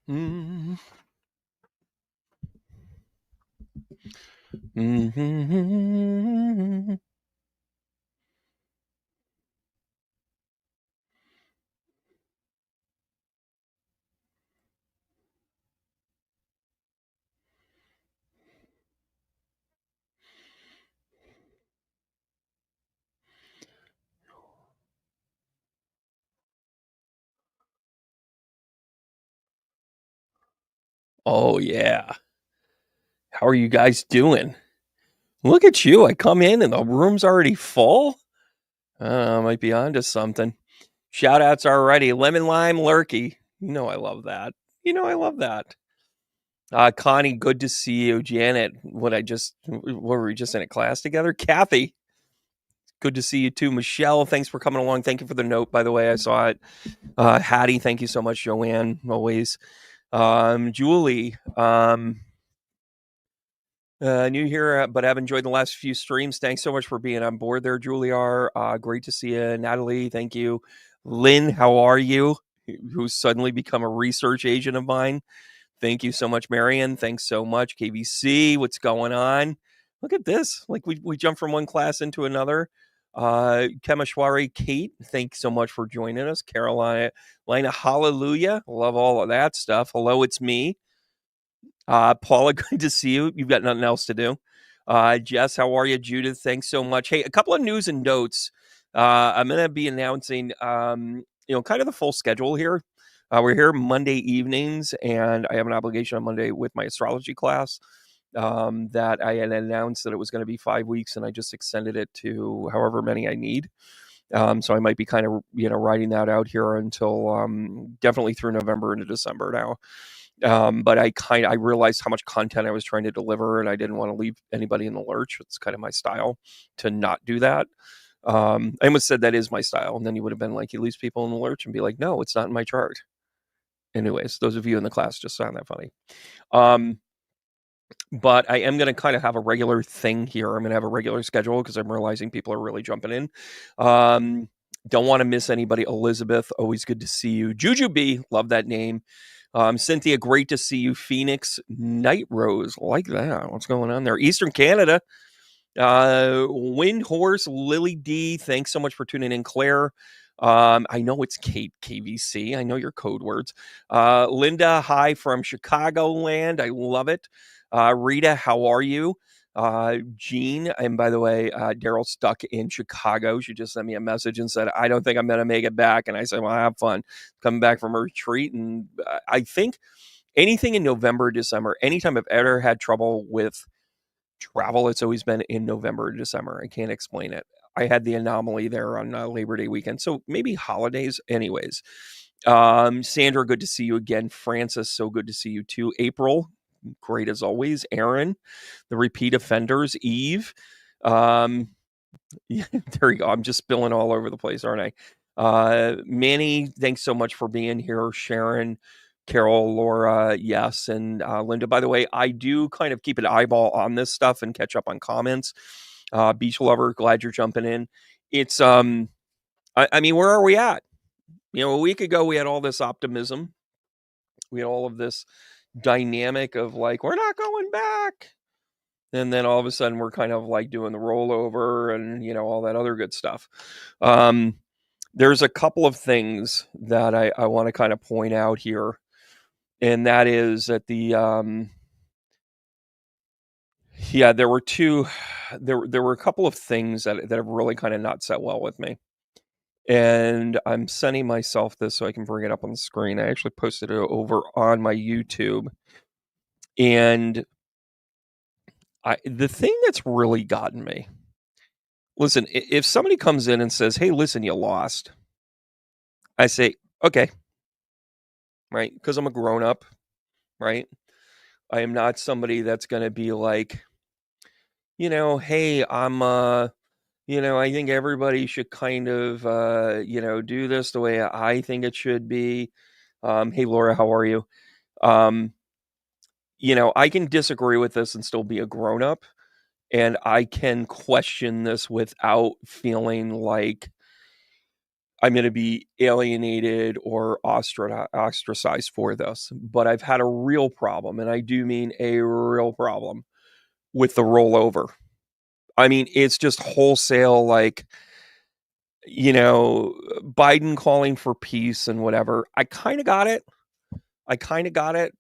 Mm. Mhm. Oh, yeah. How are you guys doing? Look at you. I come in and the room's already full. Might be onto something. Shout outs already. Lemon Lime Lurky. You know I love that. You know I love that. Connie, good to see you. Janet, what were we just in a class together? Kathy, good to see you too. Michelle, thanks for coming along. Thank you for the note, by the way. I saw it. Hattie, thank you so much. Joanne, always. Julie, new here, but I've enjoyed the last few streams. Thanks so much for being on board there, Julie R. Great to see you. Natalie, thank you. Lynn, how are you? Who's suddenly become a research agent of mine. Thank you so much, Marianne. Thanks so much. KVC, what's going on? Look at this. Like we jump from one class into another. Kemeshwari, Kate, thanks so much for joining us. Carolina, Lina, hallelujah. Love all of that stuff. Hello, it's me. Paula, good to see you. You've got nothing else to do. Jess, how are you? Judith, thanks so much. Hey, a couple of news and notes. I'm going to be announcing, kind of the full schedule here. We're here Monday evenings, and I have an obligation on Monday with my astrology class that I had announced that it was going to be 5 weeks, and I just extended it to however many I need. So I might be kind of, riding that out here until definitely through November into December now. But I realized how much content I was trying to deliver, and I didn't want to leave anybody in the lurch. It's kind of my style to not do that. I almost said that is my style, and then you would have been like, you leave people in the lurch, and be like, no, it's not in my chart. Anyways, those of you in the class just found that funny. But I am going to kind of have a regular thing here. I'm going to have a regular schedule because I'm realizing people are really jumping in. Don't want to miss anybody. Elizabeth, always good to see you. Juju B, love that name. Cynthia, great to see you. Phoenix, Night Rose, like that. What's going on there? Eastern Canada. Wind Horse, Lily D, thanks so much for tuning in. Claire, I know it's Kate, KVC. I know your code words. Linda, hi from Chicagoland. I love it. Rita, how are you? Jean, and by the way, Daryl's stuck in Chicago. She just sent me a message and said, I don't think I'm going to make it back. And I said, well, have fun coming back from a retreat. And I think anything in November, December, anytime I've ever had trouble with travel, it's always been in November or December. I can't explain it. I had the anomaly there on Labor Day weekend. So maybe holidays. Anyways, Sandra, good to see you again. Francis, so good to see you too. April, great as always. Aaron, the repeat offenders. Eve, yeah, there you go. I'm just spilling all over the place, aren't I? Manny, thanks so much for being here. Sharon, Carol, Laura, yes, and Linda. By the way, I do kind of keep an eyeball on this stuff and catch up on comments. Beach lover, glad you're jumping in. It's I mean, where are we at? A week ago we had all this optimism. We had all of this dynamic of like, we're not going back. And then all of a sudden we're kind of like doing the rollover and, all that other good stuff. There's a couple of things that I want to kind of point out here. And that is that there were a couple of things that have really kind of not set well with me. And I'm sending myself this so I can bring it up on the screen. I actually posted it over on my YouTube. And the thing that's really gotten me, listen, if somebody comes in and says, hey, listen, you lost, I say, okay, right? Because I'm a grown up, right? I am not somebody that's going to be like, hey, I think everybody should kind of, do this the way I think it should be. Hey, Laura, how are you? I can disagree with this and still be a grown up, and I can question this without feeling like I'm going to be alienated or ostracized for this. But I've had a real problem, and I do mean a real problem, with the rollover. I mean, it's just wholesale, like, Biden calling for peace and whatever. I kind of got it.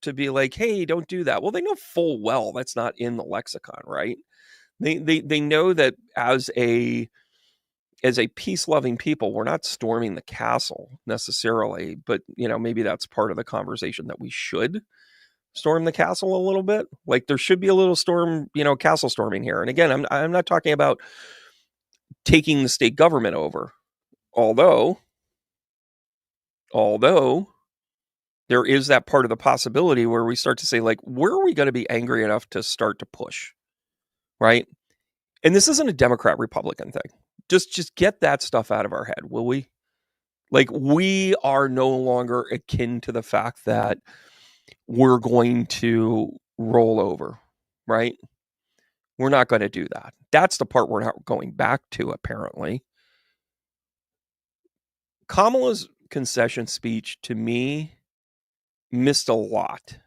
To be like, hey, don't do that. Well, they know full well that's not in the lexicon, right? They know that as a peace-loving people, we're not storming the castle necessarily, but maybe that's part of the conversation, that we should storm the castle a little bit. Like, there should be a little castle storming here. And again, I'm not talking about taking the state government over, although there is that part of the possibility where we start to say, like, where are we going to be angry enough to start to push, right? And this isn't a Democrat Republican thing. Just get that stuff out of our head, will we? Like, we are no longer akin to the fact that we're going to roll over, right? We're not going to do that. That's the part we're not going back to, apparently. Kamala's concession speech, to me, missed a lot.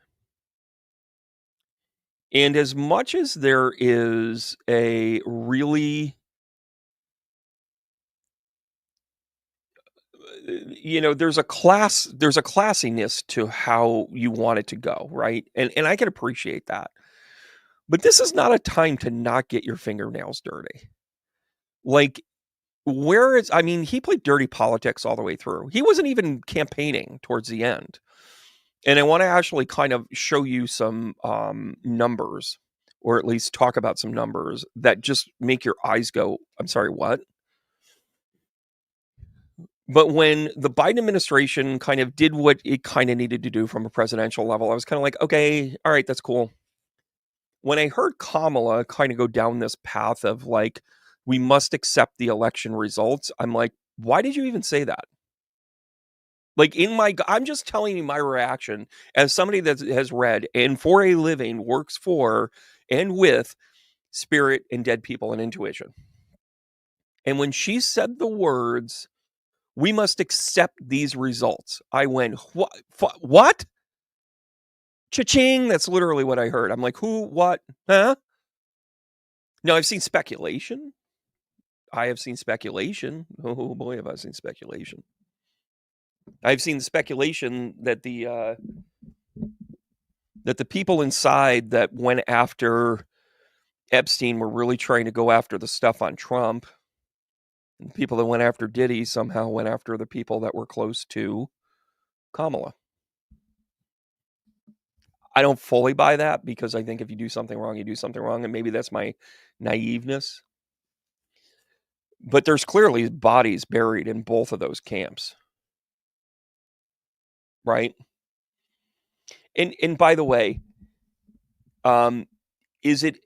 And as much as there is a really, there's a classiness to how you want it to go, right? And I can appreciate that. But this is not a time to not get your fingernails dirty. Like, he played dirty politics all the way through. He wasn't even campaigning towards the end. And I want to actually kind of show you some numbers, or at least talk about some numbers that just make your eyes go, I'm sorry, what? But when the Biden administration kind of did what it kind of needed to do from a presidential level, I was kind of like, okay, all right, that's cool. When I heard Kamala kind of go down this path of like, we must accept the election results, I'm like, why did you even say that? Like, I'm just telling you my reaction as somebody that has read and for a living works for and with spirit and dead people and intuition. And when she said the words, we must accept these results, I went, what? Cha-ching. That's literally what I heard. I'm like, who, what, huh? Now, I've seen speculation. Oh boy, have I seen speculation. I've seen speculation that the people inside that went after Epstein were really trying to go after the stuff on Trump. And the people that went after Diddy somehow went after the people that were close to Kamala. I don't fully buy that, because I think if you do something wrong, you do something wrong. And maybe that's my naiveness. But there's clearly bodies buried in both of those camps. Right? And by the way, is it,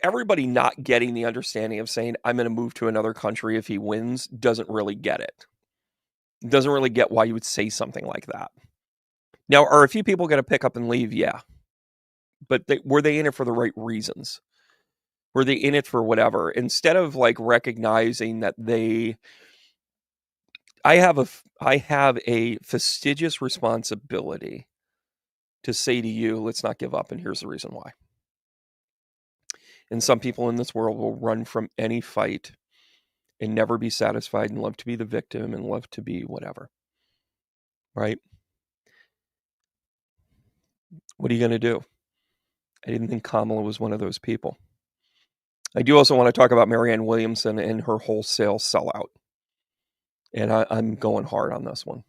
everybody not getting the understanding of saying, I'm going to move to another country if he wins, doesn't really get it. Doesn't really get why you would say something like that. Now, are a few people going to pick up and leave? Yeah. But were they in it for the right reasons? Were they in it for whatever? Instead of like recognizing that I have a fastidious responsibility to say to you, let's not give up. And here's the reason why. And some people in this world will run from any fight and never be satisfied and love to be the victim and love to be whatever. Right? What are you going to do? I didn't think Kamala was one of those people. I do also want to talk about Marianne Williamson and her wholesale sellout. And I'm going hard on this one,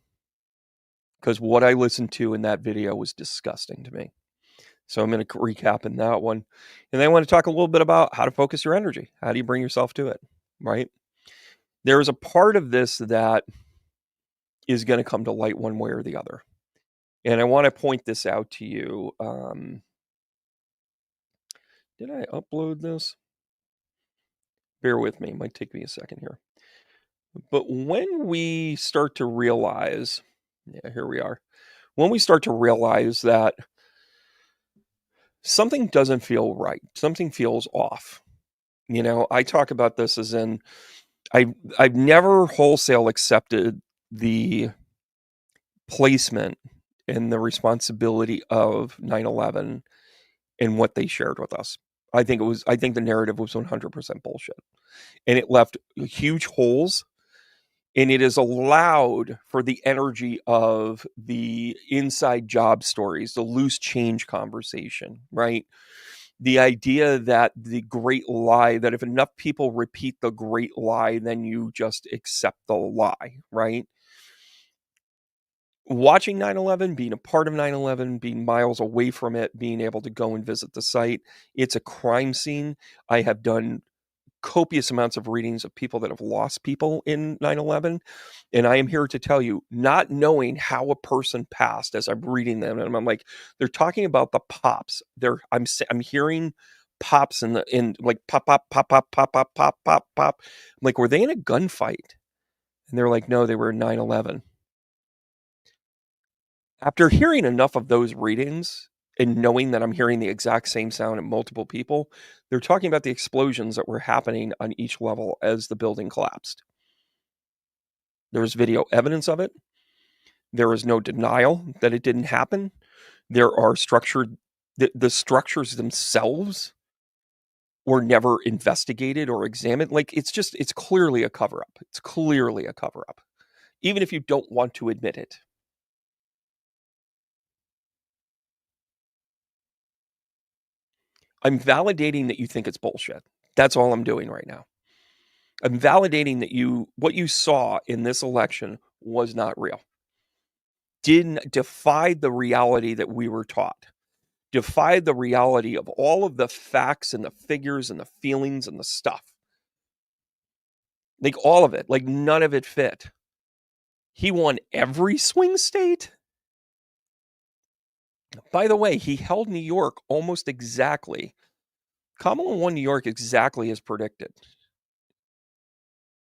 because what I listened to in that video was disgusting to me. So I'm going to recap in that one. And then I want to talk a little bit about how to focus your energy. How do you bring yourself to it? Right? There is a part of this that is going to come to light one way or the other. And I want to point this out to you. Did I upload this? Bear with me. It might take me a second here. But when we start to realize, here we are. When we start to realize that something doesn't feel right, something feels off. I talk about this as in, I've never wholesale accepted the placement and the responsibility of 9/11 and what they shared with us. I think the narrative was 100% bullshit. And it left huge holes, and it has allowed for the energy of the inside job stories, the loose change conversation, right? The idea that the great lie, that if enough people repeat the great lie, then you just accept the lie, right? Watching 9/11, being a part of 9/11, being miles away from it, being able to go and visit the site, it's a crime scene. I have done copious amounts of readings of people that have lost people in 9/11, and I am here to tell you, not knowing how a person passed as I'm reading them, and I'm like, they're talking about the pops. I'm hearing pops in like pop pop pop pop pop pop pop pop pop. I'm like, were they in a gunfight? And they're like, no, they were in 9/11. After hearing enough of those readings and knowing that I'm hearing the exact same sound in multiple people, they're talking about the explosions that were happening on each level as the building collapsed. There's video evidence of it. There is no denial that it didn't happen. There are the structures themselves were never investigated or examined. Like, it's clearly a cover up. It's clearly a cover up, even if you don't want to admit it. I'm validating that you think it's bullshit. That's all I'm doing right now. I'm validating that what you saw in this election was not real. Defied the reality that we were taught. Defied the reality of all of the facts and the figures and the feelings and the stuff. Like, all of it. Like, none of it fit. He won every swing state. By the way, he held New York almost exactly. Kamala won New York exactly as predicted.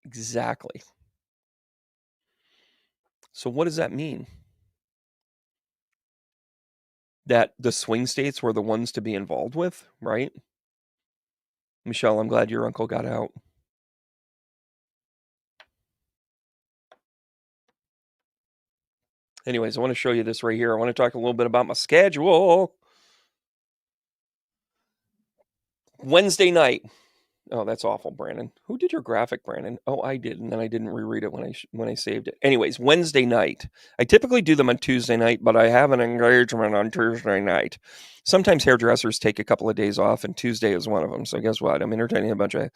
Exactly. So what does that mean? That the swing states were the ones to be involved with, right? Michelle, I'm glad your uncle got out. Anyways, I want to show you this right here. I want to talk a little bit about my schedule. Wednesday night. Oh, that's awful, Brandon. Who did your graphic, Brandon? Oh, I did, and then I didn't reread it when I saved it. Anyways, Wednesday night. I typically do them on Tuesday night, but I have an engagement on Tuesday night. Sometimes hairdressers take a couple of days off, and Tuesday is one of them. So guess what? I'm entertaining a bunch of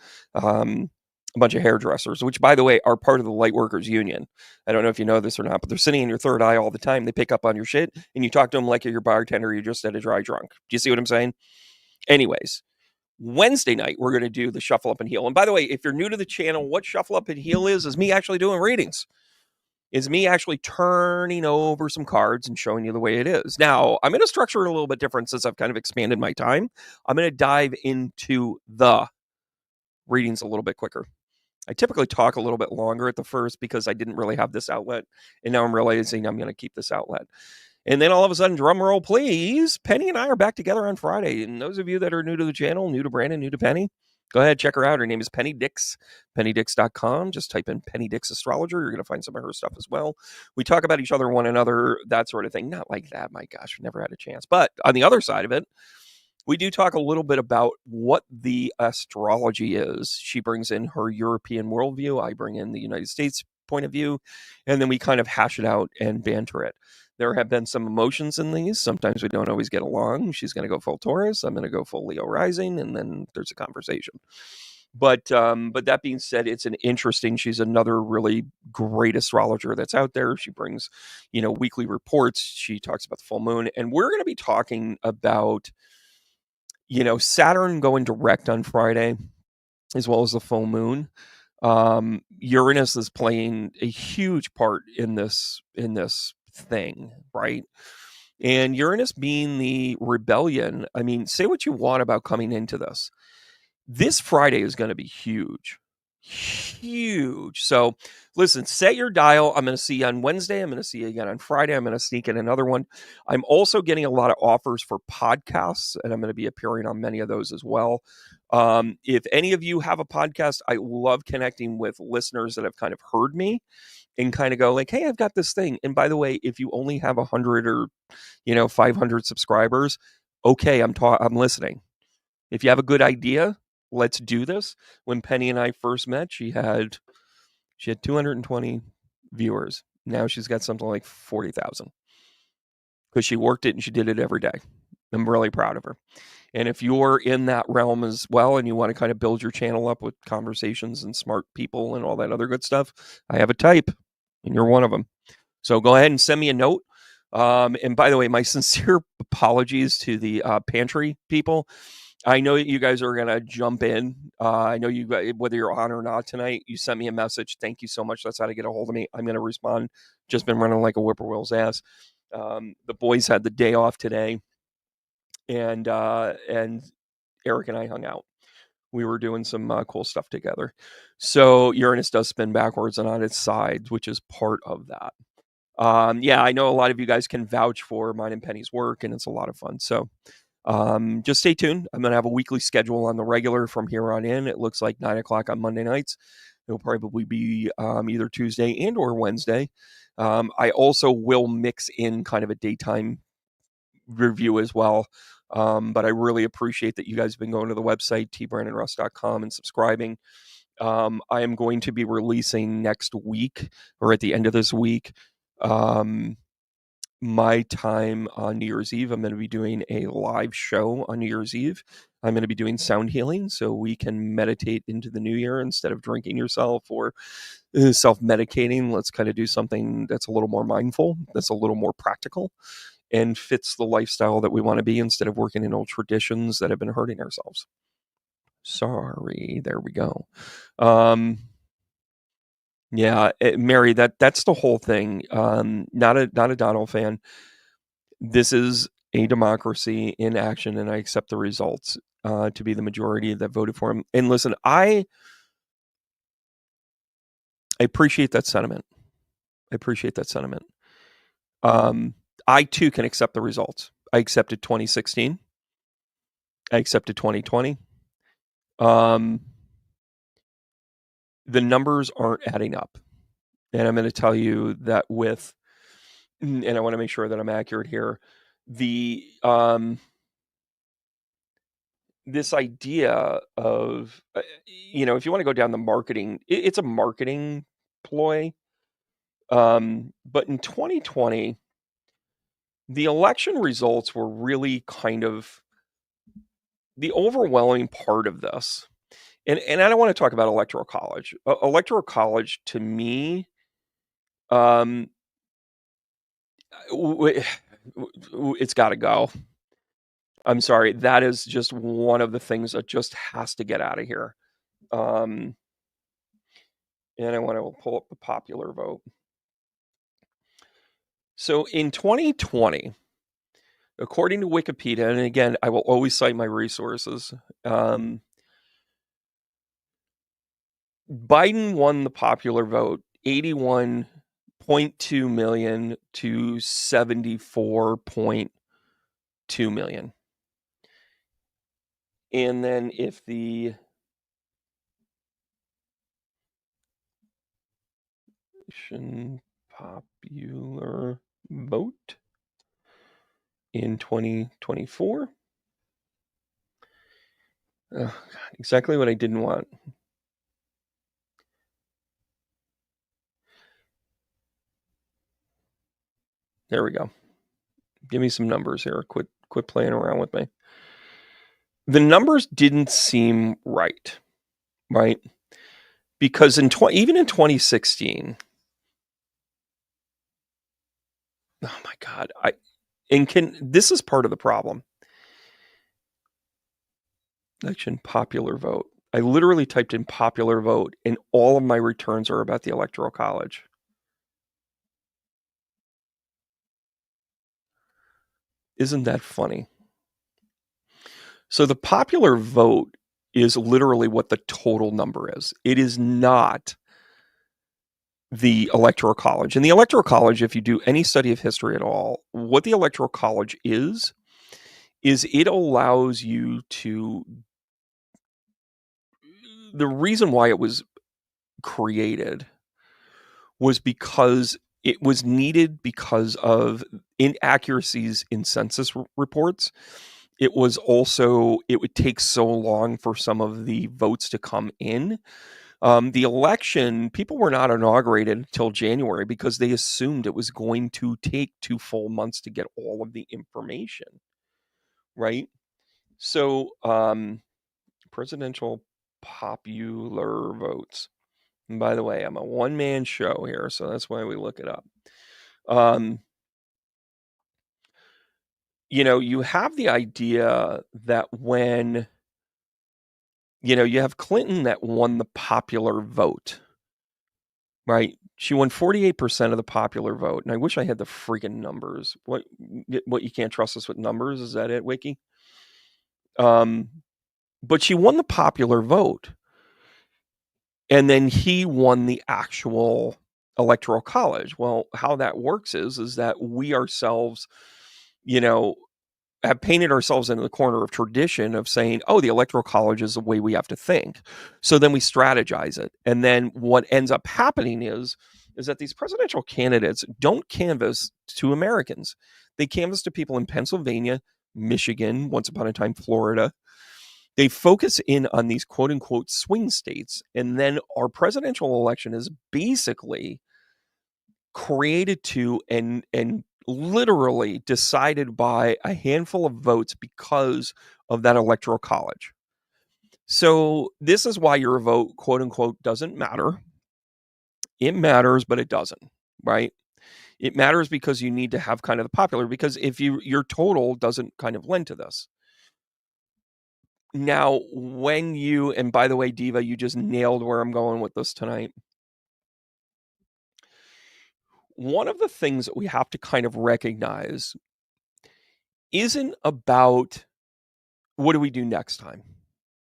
hairdressers, which, by the way, are part of the Lightworkers Union. I don't know if you know this or not, but they're sitting in your third eye all the time. They pick up on your shit, and you talk to them like you're your bartender. You just at a dry drunk. Do you see what I'm saying? Anyways. Wednesday night, we're going to do the Shuffle Up and Heal. And by the way, if you're new to the channel, what Shuffle Up and Heal is me actually doing readings. Is me actually turning over some cards and showing you the way it is. Now, I'm going to structure it a little bit different since I've kind of expanded my time. I'm going to dive into the readings a little bit quicker. I typically talk a little bit longer at the first because I didn't really have this outlet. And now I'm realizing I'm going to keep this outlet. And then all of a sudden, drum roll, please. Penny and I are back together on Friday. And those of you that are new to the channel, new to Brandon, new to Penny, go ahead, check her out. Her name is Penny Dix, pennydix.com. Just type in Penny Dix Astrologer. You're going to find some of her stuff as well. We talk about each other, one another, that sort of thing. Not like that. My gosh, we never had a chance. But on the other side of it, we do talk a little bit about what the astrology is. She brings in her European worldview. I bring in the United States point of view. And then we kind of hash it out and banter it. There have been some emotions in these. Sometimes we don't always get along. She's going to go full Taurus. I'm going to go full Leo rising, and then there's a conversation. But that being said, it's an interesting. She's another really great astrologer that's out there. She brings, weekly reports. She talks about the full moon, and we're going to be talking about, Saturn going direct on Friday, as well as the full moon. Uranus is playing a huge part in this thing, right? And Uranus being the rebellion, I mean, say what you want about coming into this. This Friday is going to be huge. Huge. So listen, set your dial. I'm going to see you on Wednesday. I'm going to see you again on Friday. I'm going to sneak in another one. I'm also getting a lot of offers for podcasts, and I'm going to be appearing on many of those as well. If any of you have a podcast, I love connecting with listeners that have kind of heard me and kind of go like, hey, I've got this thing. And by the way, if you only have 100 or 500 subscribers, okay, I'm listening. If you have a good idea, let's do this. When Penny and I first met, she had 220 viewers. Now she's got something like 40,000 because she worked it and she did it every day. I'm really proud of her. And if you're in that realm as well and you want to kind of build your channel up with conversations and smart people and all that other good stuff, I have a type and you're one of them. So go ahead and send me a note. And by the way, my sincere apologies to the pantry people. I know that you guys are going to jump in. I know you, whether you're on or not tonight, you sent me a message. Thank you so much. That's how to get a hold of me. I'm going to respond. Just been running like a whippoorwill's ass. The boys had the day off today, and Eric and I hung out. We were doing some cool stuff together. So Uranus does spin backwards and on its side, which is part of that. Yeah, I know a lot of you guys can vouch for mine and Penny's work, and it's a lot of fun. So just stay tuned. I'm going to have a weekly schedule on the regular from here on in. It looks like 9:00 on Monday nights. It'll probably be either Tuesday and or Wednesday. I also will mix in kind of a daytime review as well. But I really appreciate that you guys have been going to the website, tbrandonruss.com, and subscribing. I am going to be releasing next week or at the end of this week my time on New Year's Eve. I'm going to be doing a live show on New Year's Eve. I'm going to be doing sound healing so we can meditate into the new year instead of drinking yourself or self-medicating. Let's kind of do something that's a little more mindful, that's a little more practical, and fits the lifestyle that we want to be instead of working in old traditions that have been hurting ourselves. Sorry, there we go. Yeah, Mary, that's the whole thing. Not a Donald fan. This is a democracy in action, and I accept the results to be the majority that voted for him. And listen, I appreciate that sentiment. I too can accept the results. I accepted 2016. I accepted 2020. The numbers aren't adding up. And I'm going to tell you that with, and I want to make sure that I'm accurate here, the this idea of, if you want to go down the marketing, it's a marketing ploy. But in 2020, the election results were really kind of the overwhelming part of this. And I don't want to talk about electoral college. Electoral college, to me, it's got to go. I'm sorry. That is just one of the things that just has to get out of here. And I want to pull up the popular vote. So in 2020, according to Wikipedia, and again, I will always cite my resources, Biden won the popular vote 81.2 million to 74.2 million. And then if the popular vote in 2024, oh God, exactly what I didn't want. There we go. Give me some numbers here. Quit playing around with me. The numbers didn't seem right? Because even in 2016, oh my God, this is part of the problem. Election popular vote. I literally typed in popular vote, and all of my returns are about the Electoral College. Isn't that funny? So the popular vote is literally what the total number is. It is not the Electoral College. And the Electoral College, if you do any study of history at all, what the Electoral College is it allows you to the reason why it was created was because it was needed because of inaccuracies in census reports. It was also, it would take so long for some of the votes to come in. The election, people were not inaugurated until January because they assumed it was going to take 2 full months to get all of the information, right? So, presidential popular votes. And by the way, I'm a one-man show here, so that's why we look it up. You have the idea that when, you have Clinton that won the popular vote, right? She won 48% of the popular vote, and I wish I had the freaking numbers. What you can't trust us with numbers? Is that it, Wiki? But she won the popular vote, and then he won the actual electoral college. Well, how that works is that we ourselves, have painted ourselves into the corner of tradition of saying, oh, the electoral college is the way we have to think. So then we strategize it. And then what ends up happening is that these presidential candidates don't canvass to Americans. They canvass to people in Pennsylvania, Michigan, once upon a time, Florida. They focus in on these quote unquote swing states. And then our presidential election is basically created to and literally decided by a handful of votes because of that electoral college. So this is why your vote, quote unquote, doesn't matter. It matters, but it doesn't, right? It matters because you need to have kind of the popular, because if your total doesn't kind of lend to this. Now, and by the way, Diva, you just nailed where I'm going with this tonight. One of the things that we have to kind of recognize isn't about what do we do next time?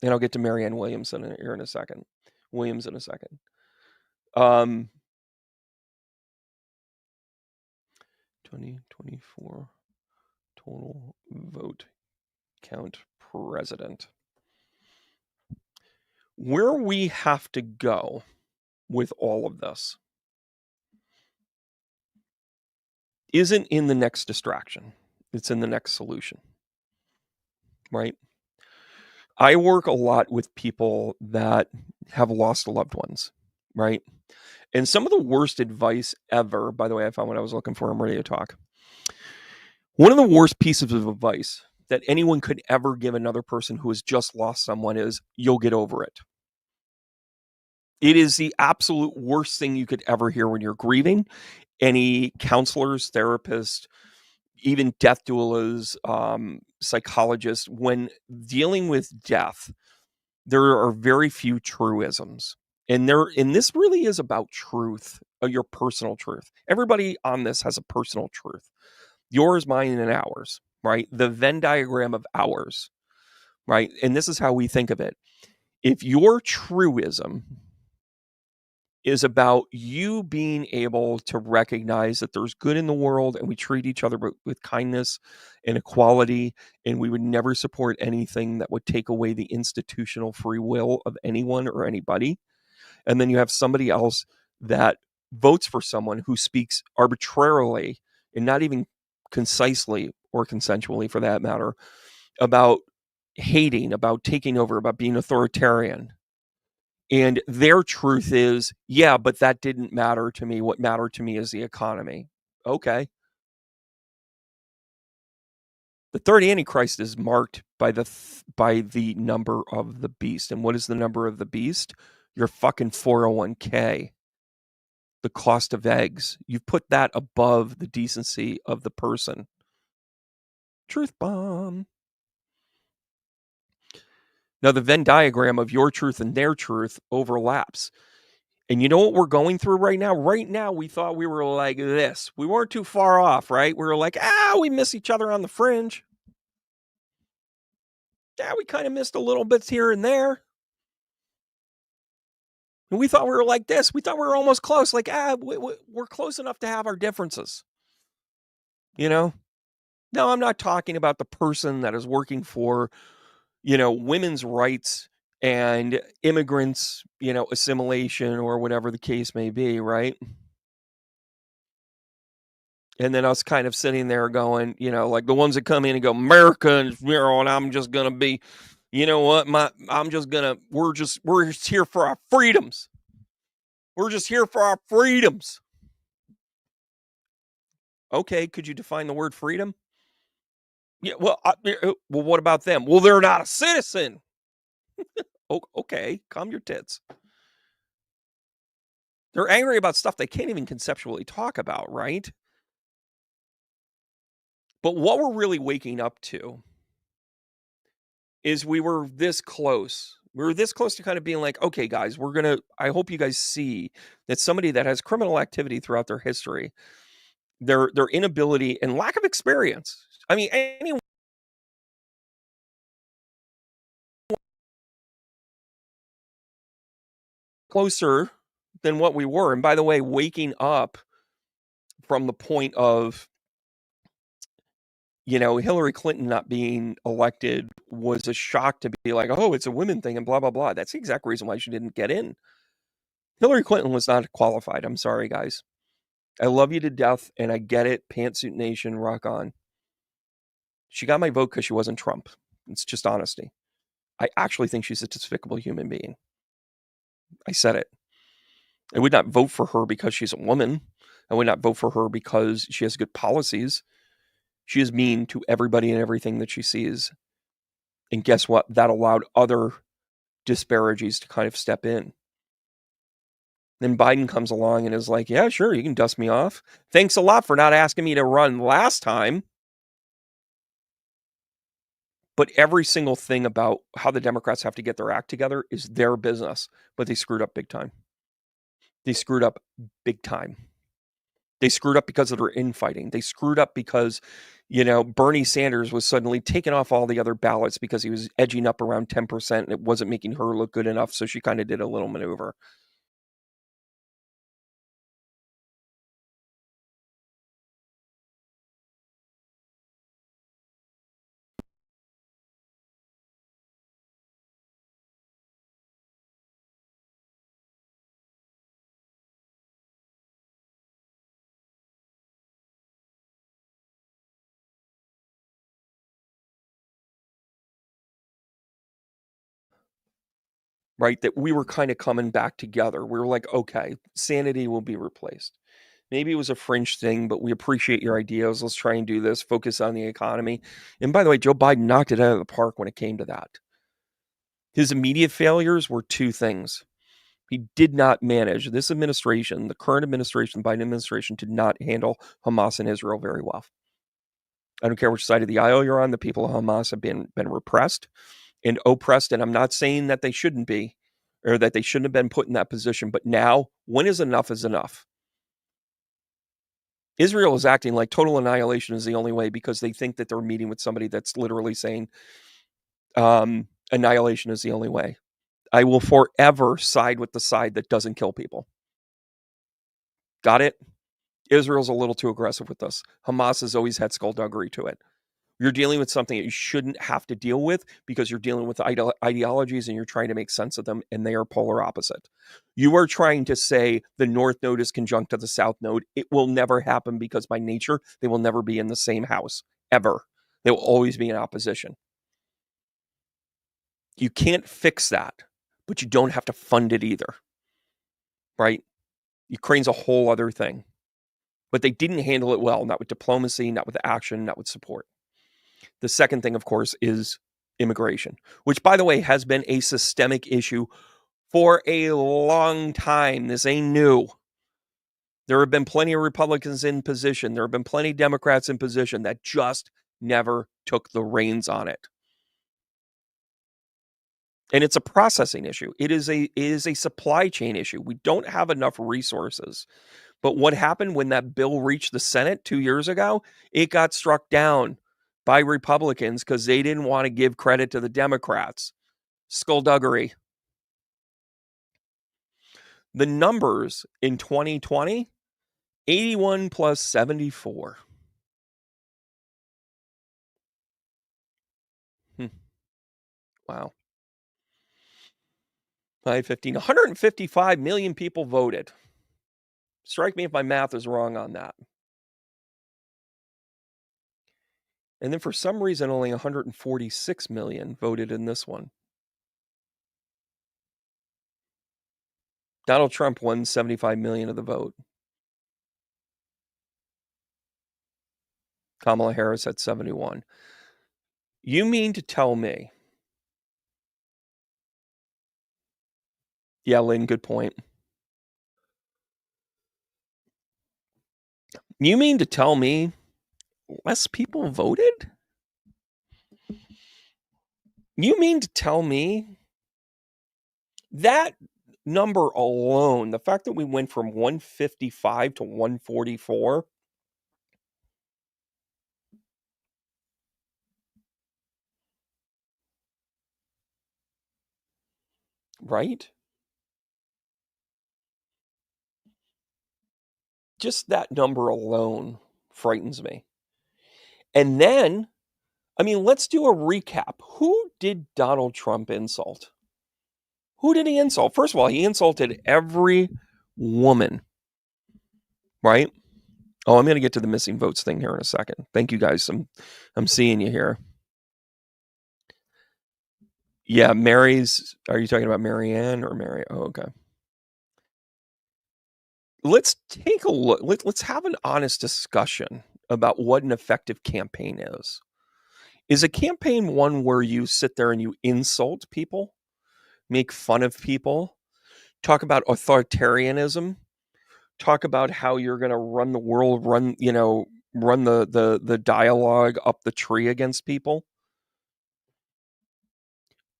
And I'll get to Marianne Williamson in a second. 2024 total vote count president. Where we have to go with all of this isn't in the next distraction. It's in the next solution, right? I work a lot with people that have lost loved ones, right? And some of the worst advice ever, by the way, I found what I was looking for. I'm ready to talk. One of the worst pieces of advice that anyone could ever give another person who has just lost someone is, you'll get over it. It is the absolute worst thing you could ever hear when you're grieving. Any counselors, therapists, even death doulas, psychologists, when dealing with death, there are very few truisms. And this really is about truth, your personal truth. Everybody on this has a personal truth. Yours, mine, and ours, right? The Venn diagram of ours, right? And this is how we think of it. If your truism is about you being able to recognize that there's good in the world and we treat each other with kindness and equality, and we would never support anything that would take away the institutional free will of anyone or anybody. And then you have somebody else that votes for someone who speaks arbitrarily and not even concisely or consensually, for that matter, about hating, about taking over, about being authoritarian. And their truth is, yeah, but that didn't matter to me. What mattered to me is the economy. Okay. The third Antichrist is marked by the number of the beast. And what is the number of the beast? Your fucking 401k. The cost of eggs. You've put that above the decency of the person. Truth bomb. Now, the Venn diagram of your truth and their truth overlaps. And you know what we're going through right now? Right now, we thought we were like this. We weren't too far off, right? We were like, we miss each other on the fringe. Yeah, we kind of missed a little bits here and there. And we thought we were like this. We thought we were almost close. Like, we're close enough to have our differences. No, I'm not talking about the person that is working for, women's rights and immigrants, assimilation or whatever the case may be, right? And then us kind of sitting there going, like the ones that come in and go, Americans, and I'm just going to be, you know what, we're just here for our freedoms. We're just here for our freedoms. Okay, could you define the word freedom? Yeah, well, what about them? Well, they're not a citizen. Okay, calm your tits. They're angry about stuff they can't even conceptually talk about, right? But what we're really waking up to is we were this close. We were this close to kind of being like, okay, guys, I hope you guys see that somebody that has criminal activity throughout their history, their inability and lack of experience. I mean, anyone closer than what we were. And by the way, waking up from the point of, Hillary Clinton not being elected was a shock to be like, oh, it's a women thing and blah, blah, blah. That's the exact reason why she didn't get in. Hillary Clinton was not qualified. I'm sorry, guys. I love you to death, and I get it. Pantsuit Nation, rock on. She got my vote because she wasn't Trump. It's just honesty. I actually think she's a despicable human being. I said it. I would not vote for her because she's a woman. I would not vote for her because she has good policies. She is mean to everybody and everything that she sees. And guess what? That allowed other disparities to kind of step in. Then Biden comes along and is like, yeah, sure, you can dust me off. Thanks a lot for not asking me to run last time. But every single thing about how the Democrats have to get their act together is their business. But they screwed up big time. They screwed up big time. They screwed up because of their infighting. They screwed up because, Bernie Sanders was suddenly taking off all the other ballots because he was edging up around 10% and it wasn't making her look good enough. So she kind of did a little maneuver. Right? That we were kind of coming back together. We were like, okay, sanity will be replaced. Maybe it was a fringe thing, but we appreciate your ideas. Let's try and do this. Focus on the economy. And by the way, Joe Biden knocked it out of the park when it came to that. His immediate failures were two things. He did not manage this administration, the current administration, the Biden administration, did not handle Hamas and Israel very well. I don't care which side of the aisle you're on. The people of Hamas have been repressed and oppressed. And I'm not saying that they shouldn't be or that they shouldn't have been put in that position. But now, when is enough is enough? Israel is acting like total annihilation is the only way because they think that they're meeting with somebody that's literally saying annihilation is the only way. I will forever side with the side that doesn't kill people. Got it? Israel's a little too aggressive with this. Hamas has always had skullduggery to it. You're dealing with something that you shouldn't have to deal with because you're dealing with ideologies and you're trying to make sense of them, and they are polar opposite. You are trying to say the North Node is conjunct to the South Node. It will never happen because by nature, they will never be in the same house, ever. They will always be in opposition. You can't fix that, but you don't have to fund it either, right? Ukraine's a whole other thing. But they didn't handle it well, not with diplomacy, not with action, not with support. The second thing, of course, is immigration, which, by the way, has been a systemic issue for a long time. This ain't new. There have been plenty of Republicans in position. There have been plenty of Democrats in position that just never took the reins on it. And it's a processing issue. It is a supply chain issue. We don't have enough resources. But what happened when that bill reached the Senate 2 years ago? It got struck down by Republicans because they didn't want to give credit to the Democrats. Skullduggery. The numbers in 2020, 81 plus 74. Wow. 515. 155 million people voted. Strike me if my math is wrong on that. And then for some reason, only 146 million voted in this one. Donald Trump won 75 million of the vote. Kamala Harris had 71. You mean to tell me? Yeah, Lynn, good point. You mean to tell me less people voted? You mean to tell me that number alone, the fact that we went from 155 to 144, right? Just that number alone frightens me. And then, I mean, let's do a recap. Who did Donald Trump insult? Who did he insult? First of all, he insulted every woman, right? Oh, I'm going to get to the missing votes thing here in a second. Thank you guys. I'm seeing you here. Yeah, Mary's. Are you talking about Mariane or Mary? Oh, okay. Let's take a look. Let's have an honest discussion about what an effective campaign is. Is a campaign one where you sit there and you insult people, make fun of people, talk about authoritarianism, talk about how you're going to run the world, run the dialogue up the tree against people,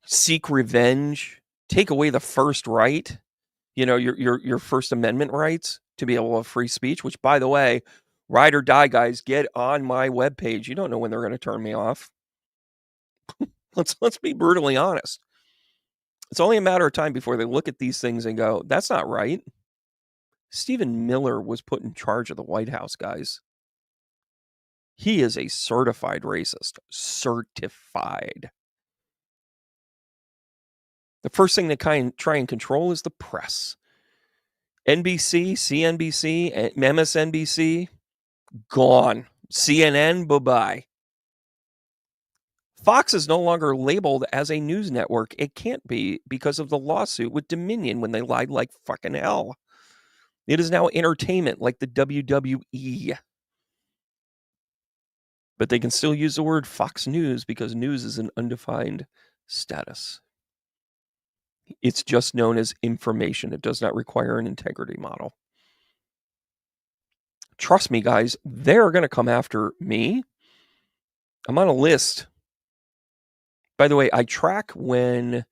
seek revenge, take away the first right, your First Amendment rights to be able to have free speech, which, by the way, ride or die guys, get on my webpage. You don't know when they're going to turn me off. Let's be brutally honest. It's only a matter of time before they look at these things and go, that's not right. Stephen Miller was put in charge of the White House, guys. He is a certified racist. Certified. The first thing they try and control is the press. NBC, CNBC, MSNBC, gone. CNN, bye-bye. Fox is no longer labeled as a news network. It can't be because of the lawsuit with Dominion when they lied like fucking hell. It is now entertainment like the WWE. But they can still use the word Fox News because news is an undefined status. It's just known as information. It does not require an integrity model. Trust me, guys, they're going to come after me. I'm on a list. By the way, I track when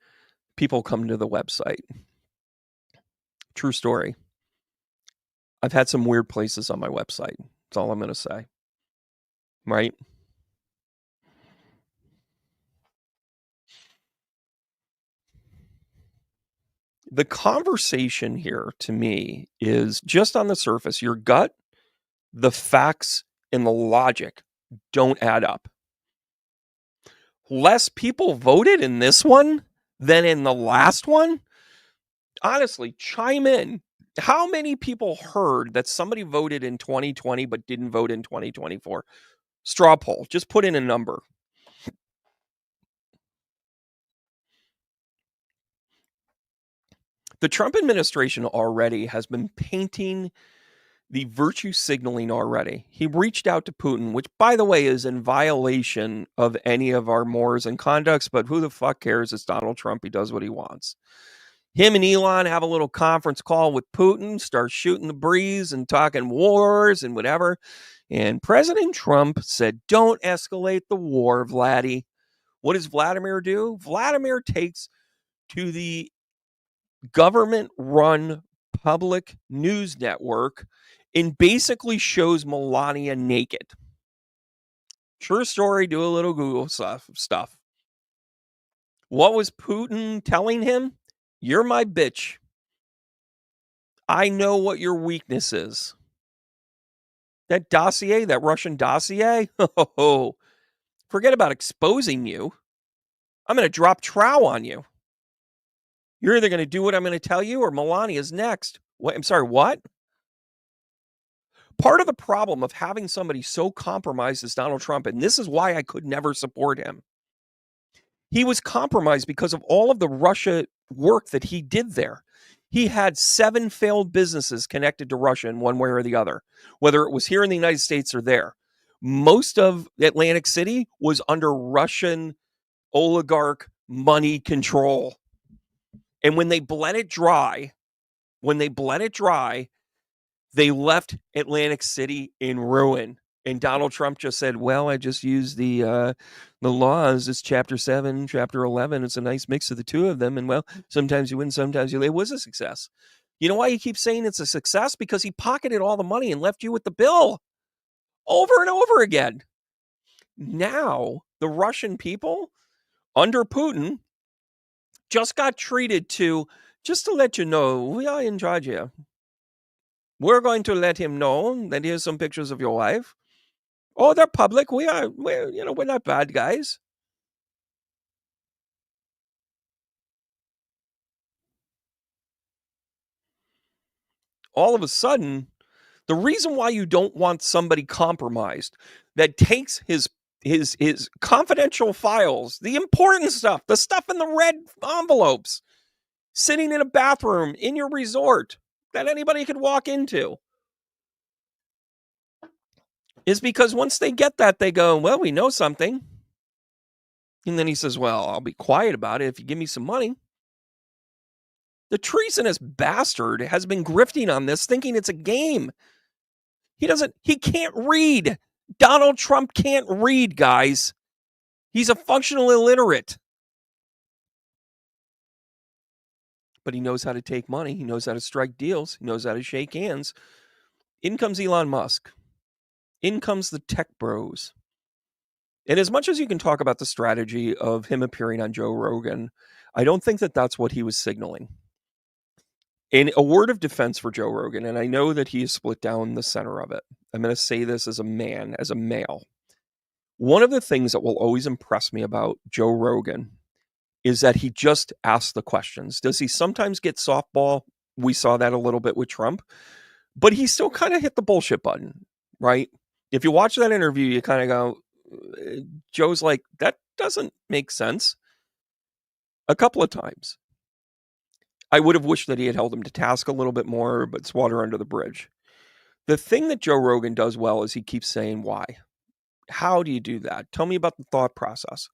people come to the website. True story. I've had some weird places on my website. That's all I'm going to say. Right? The conversation here to me is just on the surface. Your gut, the facts, and the logic don't add up. Less people voted in this one than in the last one? Honestly, chime in. How many people heard that somebody voted in 2020 but didn't vote in 2024? Straw poll. Just put in a number. The Trump administration already has been painting the virtue signaling already. He reached out to Putin, which, by the way, is in violation of any of our mores and conducts, but who the fuck cares? It's Donald Trump. He does what he wants. Him and Elon have a little conference call with Putin, start shooting the breeze and talking wars and whatever. And President Trump said, don't escalate the war, Vladdy. What does Vladimir do? Vladimir takes to the government-run public news network and basically shows Melania naked. True story, do a little Google stuff. What was Putin telling him? You're my bitch. I know what your weakness is. That dossier, that Russian dossier, oh, forget about exposing you. I'm going to drop trow on you. You're either going to do what I'm going to tell you or Melania's next. What? I'm sorry, what? Part of the problem of having somebody so compromised as Donald Trump, and this is why I could never support him, he was compromised because of all of the Russia work that he did there. He had 7 failed businesses connected to Russia in one way or the other, whether it was here in the United States or there. Most of Atlantic City was under Russian oligarch money control. And when they bled it dry, they left Atlantic City in ruin. And Donald Trump just said, well, I just used the laws. It's chapter 7, chapter 11. It's a nice mix of the two of them. And well, sometimes you win, sometimes you lose. It was a success. You know why he keeps saying it's a success? Because he pocketed all the money and left you with the bill over and over again. Now, the Russian people under Putin just got treated to, just to let you know, we are in charge here. We're going to let him know that here's some pictures of your wife. Oh, they're public. We're not bad guys. All of a sudden, the reason why you don't want somebody compromised that takes his confidential files, the important stuff, the stuff in the red envelopes, sitting in a bathroom in your resort that anybody could walk into, is because once they get that, they go, well, we know something. And then he says, well, I'll be quiet about it if you give me some money. The treasonous bastard has been grifting on this, thinking it's a game. He can't read. Donald Trump can't read, guys. He's a functional illiterate. But he knows how to take money. He knows how to strike deals. He knows how to shake hands. In comes Elon Musk. In comes the tech bros. And as much as you can talk about the strategy of him appearing on Joe Rogan, I don't think that that's what he was signaling. In a word of defense for Joe Rogan, and I know that he is split down the center of it, I'm going to say this as a man, as a male. One of the things that will always impress me about Joe Rogan is that he just asks the questions. Does he sometimes get softball? We saw that a little bit with Trump, but he still kind of hit the bullshit button, right? If you watch that interview, you kind of go, Joe's like, that doesn't make sense. A couple of times. I would have wished that he had held him to task a little bit more, but it's water under the bridge. The thing that Joe Rogan does well is he keeps saying, why? How do you do that? Tell me about the thought process.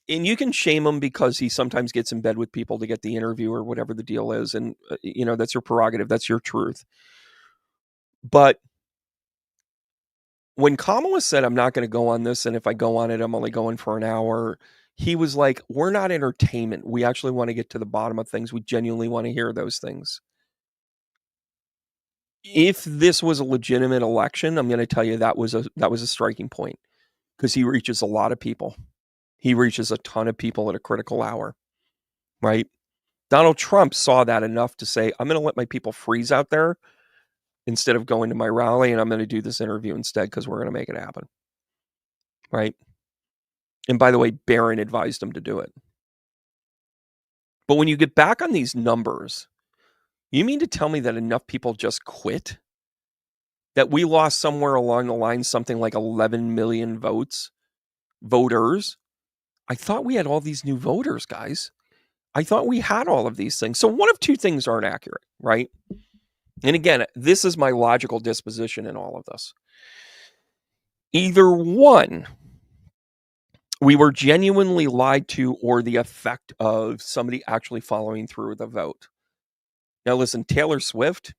And you can shame him because he sometimes gets in bed with people to get the interview or whatever the deal is. And, that's your prerogative. That's your truth. But when Kamala said, I'm not going to go on this, and if I go on it, I'm only going for an hour, he was like, we're not entertainment. We actually want to get to the bottom of things. We genuinely want to hear those things. If this was a legitimate election, I'm going to tell you that was a striking point, because he reaches a lot of people. He reaches a ton of people at a critical hour, right? Donald Trump saw that enough to say, I'm going to let my people freeze out there instead of going to my rally, and I'm going to do this interview instead because we're going to make it happen, right? And by the way, Barron advised him to do it. But when you get back on these numbers, you mean to tell me that enough people just quit? That we lost somewhere along the line something like 11 million voters? I thought we had all these new voters, guys. I thought we had all of these things. So one of two things aren't accurate, right? And again, this is my logical disposition in all of this. Either one, we were genuinely lied to, or the effect of somebody actually following through with a vote. Now, listen, Taylor Swift,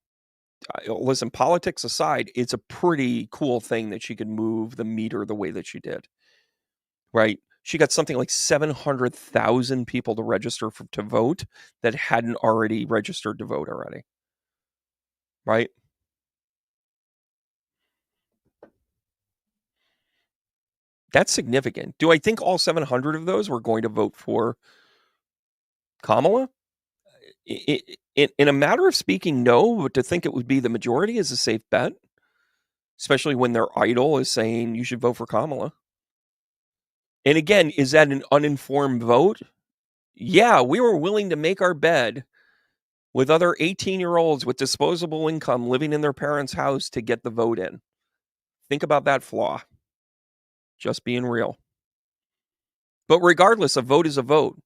politics aside, it's a pretty cool thing that she could move the meter the way that she did, right? She got something like 700,000 people to register to vote that hadn't already registered to vote already, right? That's significant. Do I think all 700 of those were going to vote for Kamala? In a matter of speaking, no, but to think it would be the majority is a safe bet, especially when their idol is saying you should vote for Kamala. And again, is that an uninformed vote? Yeah, we were willing to make our bed with other 18-year-olds with disposable income living in their parents' house to get the vote in. Think about that flaw. Just being real. But regardless, a vote is a vote.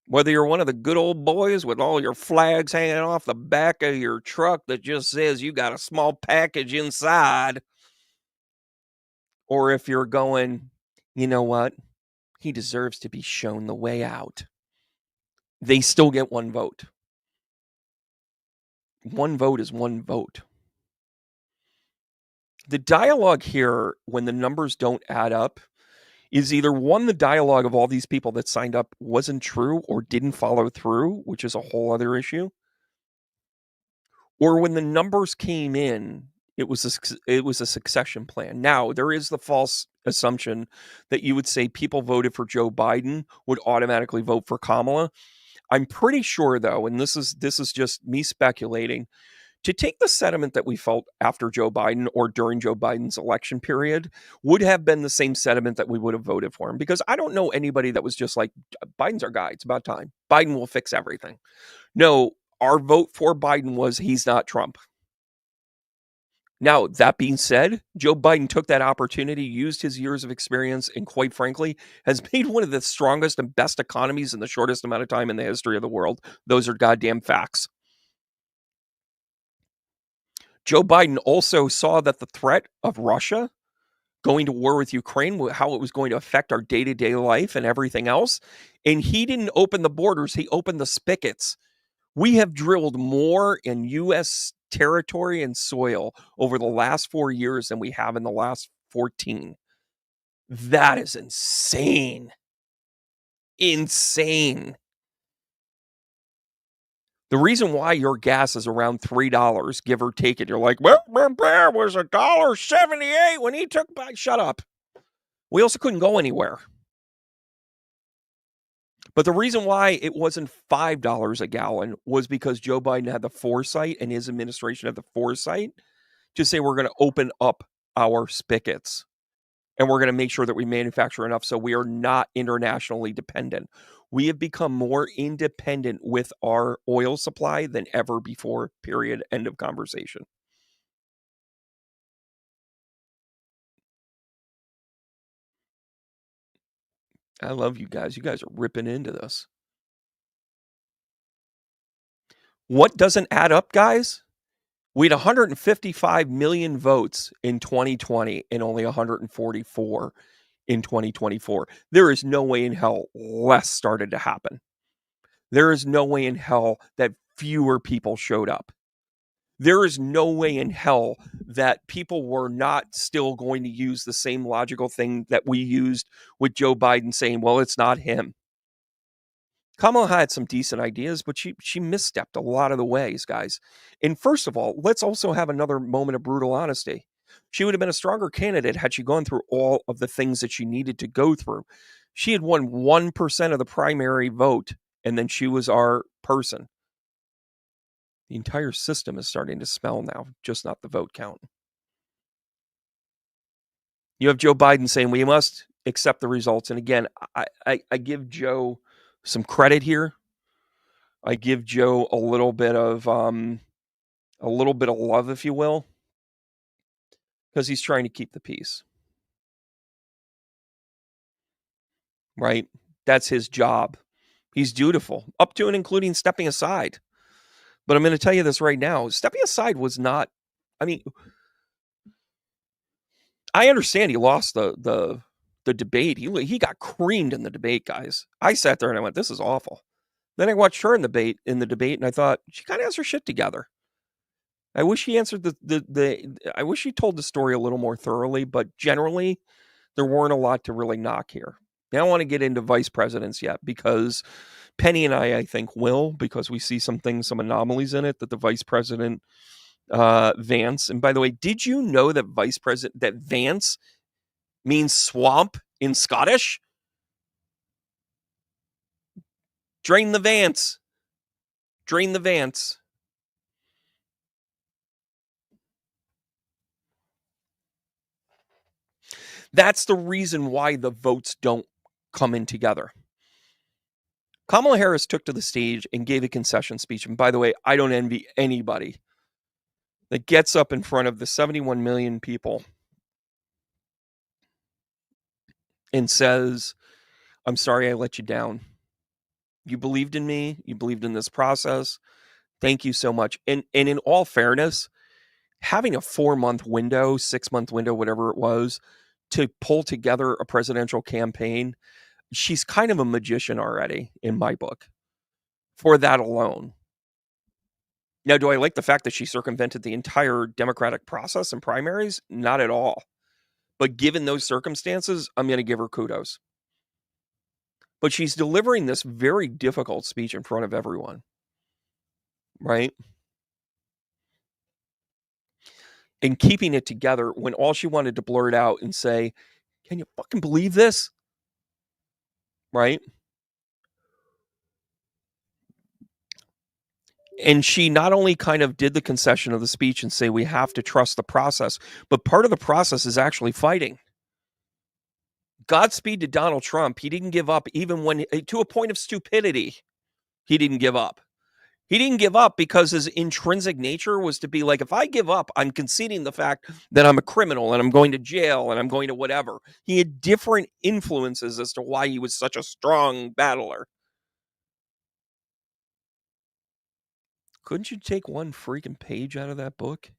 Whether you're one of the good old boys with all your flags hanging off the back of your truck that just says you got a small package inside, or if you're going, you know what? He deserves to be shown the way out. They still get one vote. One vote is one vote. The dialogue here, when the numbers don't add up, is either one, the dialogue of all these people that signed up wasn't true or didn't follow through, which is a whole other issue. Or when the numbers came in, it was a succession plan. Now, there is the false assumption that you would say people voted for Joe Biden would automatically vote for Kamala. I'm pretty sure, though, and this is just me speculating, to take the sentiment that we felt after Joe Biden or during Joe Biden's election period would have been the same sentiment that we would have voted for him. Because I don't know anybody that was just like, Biden's our guy. It's about time. Biden will fix everything. No, our vote for Biden was he's not Trump. Now, that being said, Joe Biden took that opportunity, used his years of experience, and quite frankly, has made one of the strongest and best economies in the shortest amount of time in the history of the world. Those are goddamn facts. Joe Biden also saw that the threat of Russia going to war with Ukraine, how it was going to affect our day-to-day life and everything else. And he didn't open the borders, he opened the spigots. We have drilled more in U.S. territory and soil over the last 4 years than we have in the last 14. That is insane. Insane. The reason why your gas is around $3, give or take it, you're like, well, Bear was $1.78 when he took back. Shut up. We also couldn't go anywhere. But the reason why it wasn't $5 a gallon was because Joe Biden had the foresight and his administration had the foresight to say we're going to open up our spigots and we're going to make sure that we manufacture enough so we are not internationally dependent. We have become more independent with our oil supply than ever before, period, end of conversation. I love you guys. You guys are ripping into this. What doesn't add up, guys? We had 155 million votes in 2020 and only 144 in 2024. There is no way in hell less started to happen. There is no way in hell that fewer people showed up. There is no way in hell that people were not still going to use the same logical thing that we used with Joe Biden saying, well, it's not him. Kamala had some decent ideas, but she misstepped a lot of the ways, guys. And first of all, let's also have another moment of brutal honesty. She would have been a stronger candidate had she gone through all of the things that she needed to go through. She had won 1% of the primary vote, and then she was our person. The entire system is starting to smell now, just not the vote count. You have Joe Biden saying we must accept the results. And again, I give Joe some credit here. I give Joe a little bit of love, if you will, because he's trying to keep the peace. Right? That's his job. He's dutiful, up to and including stepping aside. But I'm going to tell you this right now. Stepping aside was not, I mean, I understand he lost the debate. He got creamed in the debate, guys. I sat there and I went, this is awful. Then I watched her in the debate, and I thought she kind of has her shit together. I wish he answered I wish he told the story a little more thoroughly, but generally there weren't a lot to really knock here. I don't want to get into vice presidents yet because Penny and I think will, because we see some anomalies in it that the vice president Vance. And by the way, did you know that that Vance means swamp in Scottish? Drain the Vance. Drain the Vance. That's the reason why the votes don't come in together. Kamala Harris took to the stage and gave a concession speech. And by the way, I don't envy anybody that gets up in front of the 71 million people and says, I'm sorry I let you down. You believed in me. You believed in this process. Thank you so much. And in all fairness, having a 4-month window, 6-month window, whatever it was, to pull together a presidential campaign, she's kind of a magician already in my book for that alone. Now, do I like the fact that she circumvented the entire democratic process and primaries? Not at all. But given those circumstances, I'm going to give her kudos. But she's delivering this very difficult speech in front of everyone, right? And keeping it together when all she wanted to blurt out and say, can you fucking believe this? Right? And she not only kind of did the concession of the speech and say we have to trust the process, but part of the process is actually fighting. Godspeed to Donald Trump. He didn't give up even when, to a point of stupidity, he didn't give up. He didn't give up because his intrinsic nature was to be like, if I give up, I'm conceding the fact that I'm a criminal and I'm going to jail and I'm going to whatever. He had different influences as to why he was such a strong battler. Couldn't you take one freaking page out of that book?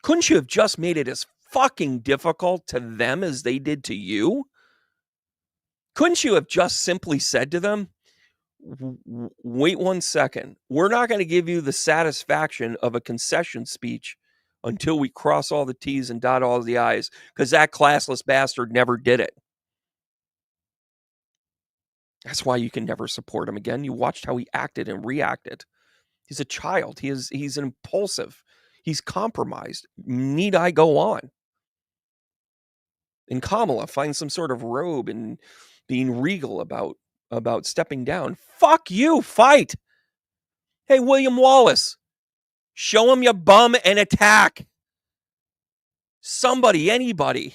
Couldn't you have just made it as fucking difficult to them as they did to you? Couldn't you have just simply said to them, wait 1 second. We're not going to give you the satisfaction of a concession speech until we cross all the T's and dot all the I's, because that classless bastard never did it. That's why you can never support him again. You watched how he acted and reacted. He's a child. He's impulsive. He's compromised. Need I go on? And Kamala finds some sort of robe and being regal about stepping down. Fuck you, fight. Hey, William Wallace, show him your bum and attack. Somebody, anybody.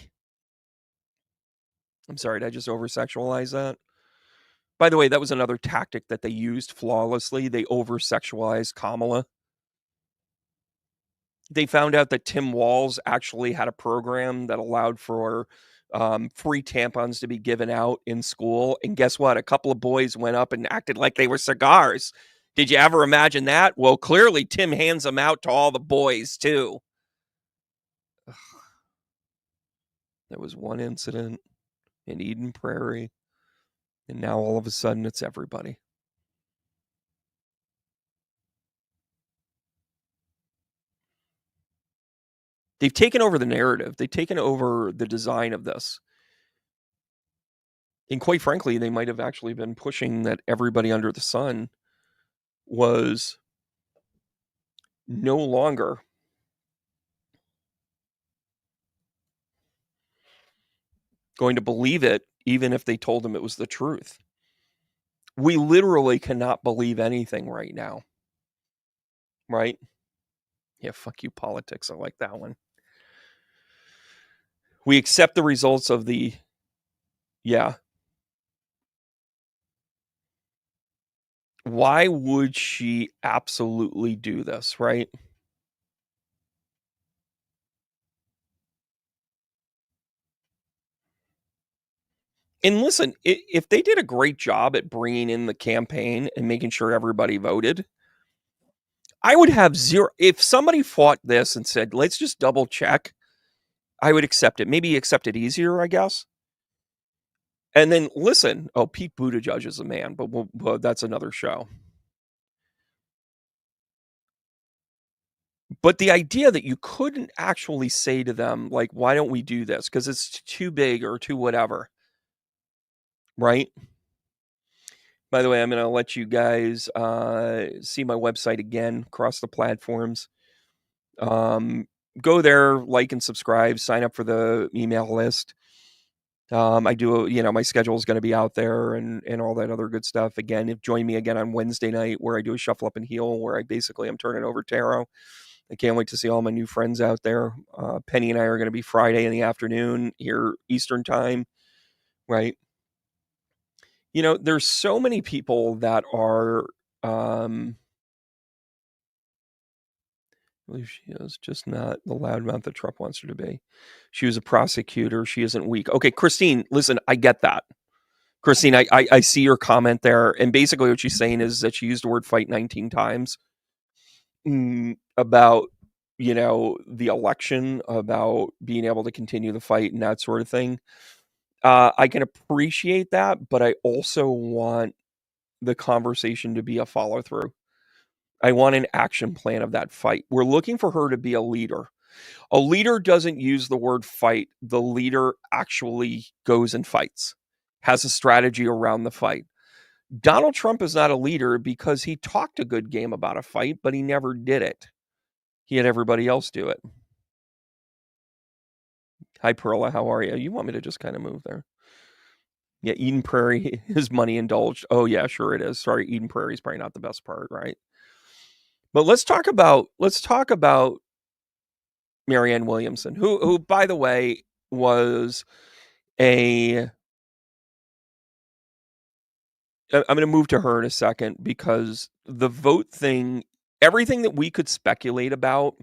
I'm sorry, did I just over-sexualize that? By the way, that was another tactic that they used flawlessly. They over-sexualized Kamala. They found out that Tim Walz actually had a program that allowed for free tampons to be given out in school. And guess what? A couple of boys went up and acted like they were cigars. Did you ever imagine that? Well, clearly Tim hands them out to all the boys, too. Ugh. There was one incident in Eden Prairie, and now all of a sudden it's everybody. They've taken over the narrative. They've taken over the design of this. And quite frankly, they might have actually been pushing that everybody under the sun was no longer going to believe it, even if they told them it was the truth. We literally cannot believe anything right now. Right? Yeah, fuck you, politics. I like that one. We accept the results of the, yeah. Why would she absolutely do this, right? And listen, if they did a great job at bringing in the campaign and making sure everybody voted, I would have zero. If somebody fought this and said, let's just double check, I would accept it. Maybe accept it easier, I guess. And then listen, oh, Pete Buttigieg is a man, but that's another show. But the idea that you couldn't actually say to them, like, why don't we do this? Because it's too big or too whatever. Right? By the way, I'm going to let you guys see my website again across the platforms. Go there, like and subscribe, sign up for the email list. I do, my schedule is going to be out there and all that other good stuff. Again, join me again on Wednesday night where I do a shuffle up and heal where I'm turning over tarot. I can't wait to see all my new friends out there. Penny and I are going to be Friday in the afternoon here Eastern time, right? You know, there's so many people that are, I believe she is just not the loudmouth that Trump wants her to be. She was a prosecutor. She isn't weak. Okay, Christine, listen, I get that. Christine, I see your comment there. And basically what she's saying is that she used the word fight 19 times about, you know, the election, about being able to continue the fight and that sort of thing. I can appreciate that, but I also want the conversation to be a follow through. I want an action plan of that fight. We're looking for her to be a leader. A leader doesn't use the word fight. The leader actually goes and fights, has a strategy around the fight. Donald Trump is not a leader because he talked a good game about a fight, but he never did it. He had everybody else do it. Hi, Perla. How are you? You want me to just kind of move there? Yeah, Eden Prairie is money indulged. Oh, yeah, sure it is. Sorry, Eden Prairie is probably not the best part, right? But let's talk about Marianne Williamson, who by the way was a I'm going to move to her in a second because the vote thing, everything that we could speculate about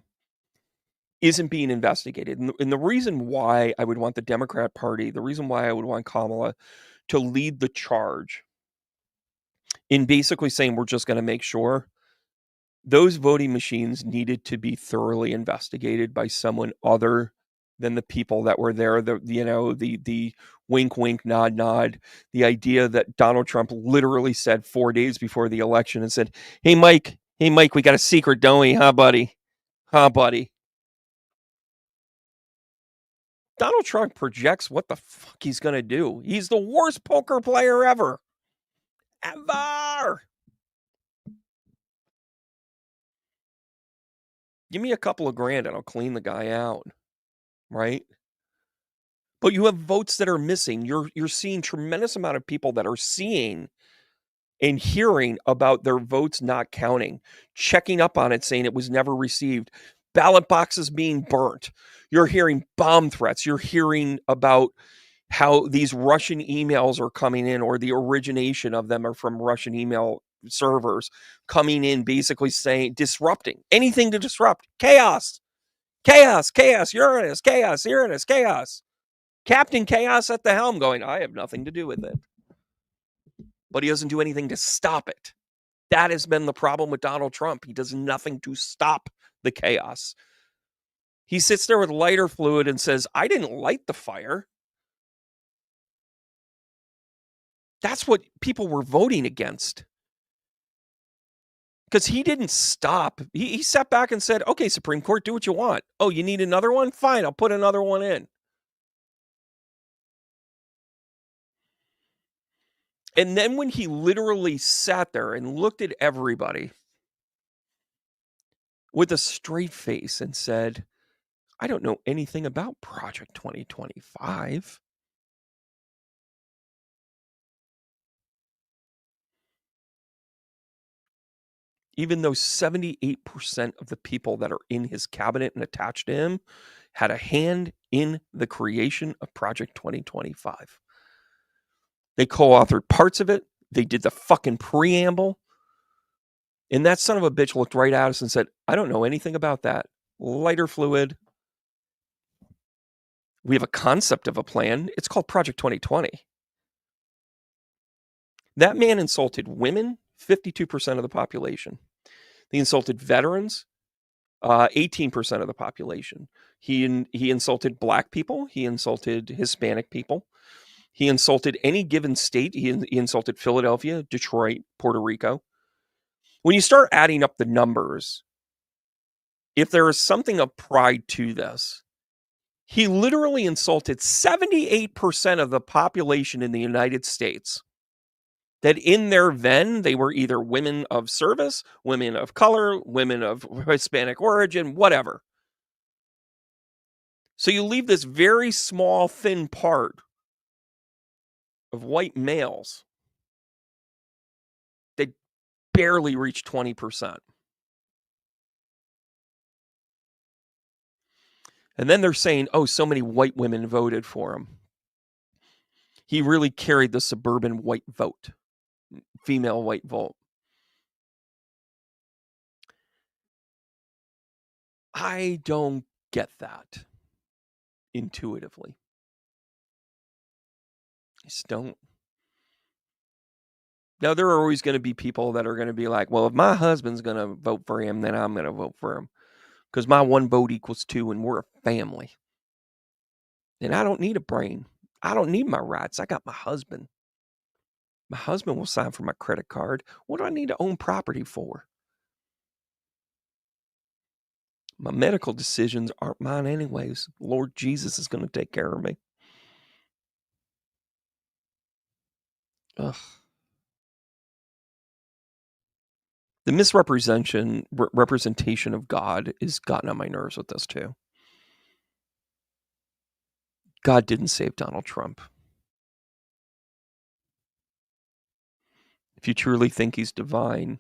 isn't being investigated. And the reason why I would want the Democrat Party, the reason why I would want Kamala to lead the charge in basically saying we're just going to make sure those voting machines needed to be thoroughly investigated by someone other than the people that were there. The wink, wink, nod, nod. The idea that Donald Trump literally said 4 days before the election and said, hey, Mike, we got a secret, don't we? Huh, buddy? Huh, buddy? Donald Trump projects what the fuck he's going to do. He's the worst poker player ever. Ever. Give me a couple of grand and I'll clean the guy out. Right? But you have votes that are missing. You're seeing tremendous amount of people that are seeing and hearing about their votes not counting, checking up on it, saying it was never received, ballot boxes being burnt. You're hearing bomb threats. You're hearing about how these Russian emails are coming in, or the origination of them are from Russian email servers coming in, basically saying, disrupting anything to disrupt chaos, chaos, chaos, Uranus, chaos, Uranus, chaos. Captain Chaos at the helm going, I have nothing to do with it. But he doesn't do anything to stop it. That has been the problem with Donald Trump. He does nothing to stop the chaos. He sits there with lighter fluid and says, I didn't light the fire. That's what people were voting against. Because he didn't stop. He sat back and said, okay, Supreme Court, do what you want. Oh, you need another one? Fine, I'll put another one in. And then when he literally sat there and looked at everybody with a straight face and said, I don't know anything about Project 2025. Even though 78% of the people that are in his cabinet and attached to him had a hand in the creation of Project 2025. They co-authored parts of it. They did the fucking preamble. And that son of a bitch looked right at us and said, I don't know anything about that. Lighter fluid. We have a concept of a plan. It's called Project 2020. That man insulted women, 52% of the population. He insulted veterans, 18% of the population. He insulted black people. He insulted Hispanic people. He insulted any given state. He insulted Philadelphia, Detroit, Puerto Rico. When you start adding up the numbers, if there is something of pride to this, he literally insulted 78% of the population in the United States. That in their then, they were either women of service, women of color, women of Hispanic origin, whatever. So you leave this very small, thin part of white males that barely reach 20%. And then they're saying, oh, so many white women voted for him. He really carried the suburban white vote, female white vote. I don't get that intuitively. I just don't. Now, there are always going to be people that are going to be like, well, if my husband's going to vote for him, then I'm going to vote for him because my one vote equals two and we're a family. And I don't need a brain. I don't need my rights. I got my husband. My husband will sign for my credit card. What do I need to own property for? My medical decisions aren't mine anyways. Lord Jesus is going to take care of me. Ugh. The misrepresentation of God is gotten on my nerves with this too. God didn't save Donald Trump. If you truly think he's divine,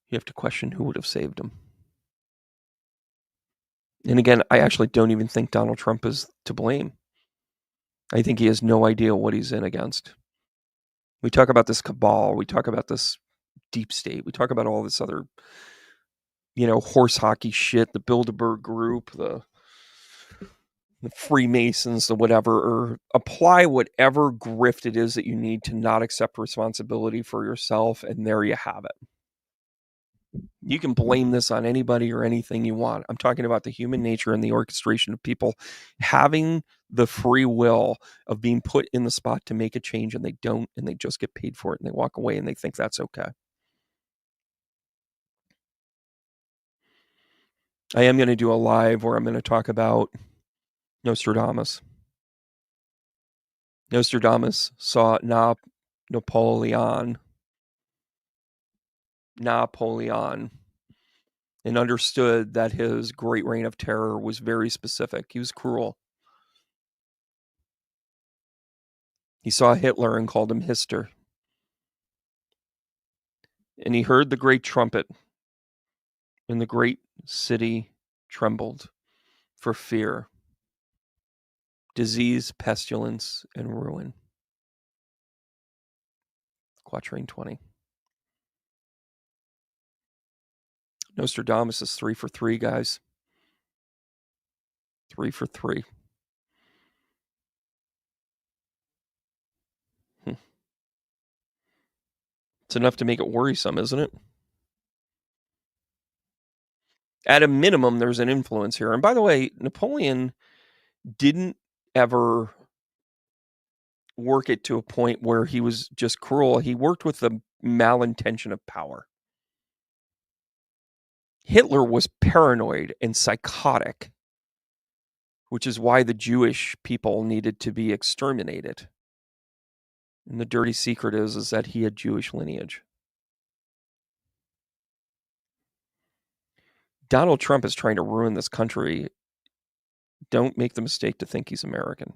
you have to question who would have saved him. And again, I actually don't even think Donald Trump is to blame. I think he has no idea what he's in against. We talk about this cabal. We talk about this deep state. We talk about all this other, horse hockey shit, the Bilderberg group, the Freemasons, the whatever, or apply whatever grift it is that you need to not accept responsibility for yourself, and there you have it. You can blame this on anybody or anything you want. I'm talking about the human nature and the orchestration of people having the free will of being put in the spot to make a change, and they don't, and they just get paid for it, and they walk away, and they think that's okay. I am going to do a live where I'm going to talk about Nostradamus. Nostradamus saw Napoleon, and understood that his great reign of terror was very specific. He was cruel. He saw Hitler and called him Hister. And he heard the great trumpet, and the great city trembled for fear, disease, pestilence, and ruin. Quatrain 20. Nostradamus is 3 for 3, guys. 3 for 3. It's enough to make it worrisome, isn't it? At a minimum, there's an influence here. And by the way, Napoleon didn't ever work it to a point where he was just cruel. He worked with the malintention of power. Hitler was paranoid and psychotic, which is why the Jewish people needed to be exterminated. And the dirty secret is that he had Jewish lineage. Donald Trump is trying to ruin this country. Don't make the mistake to think he's American.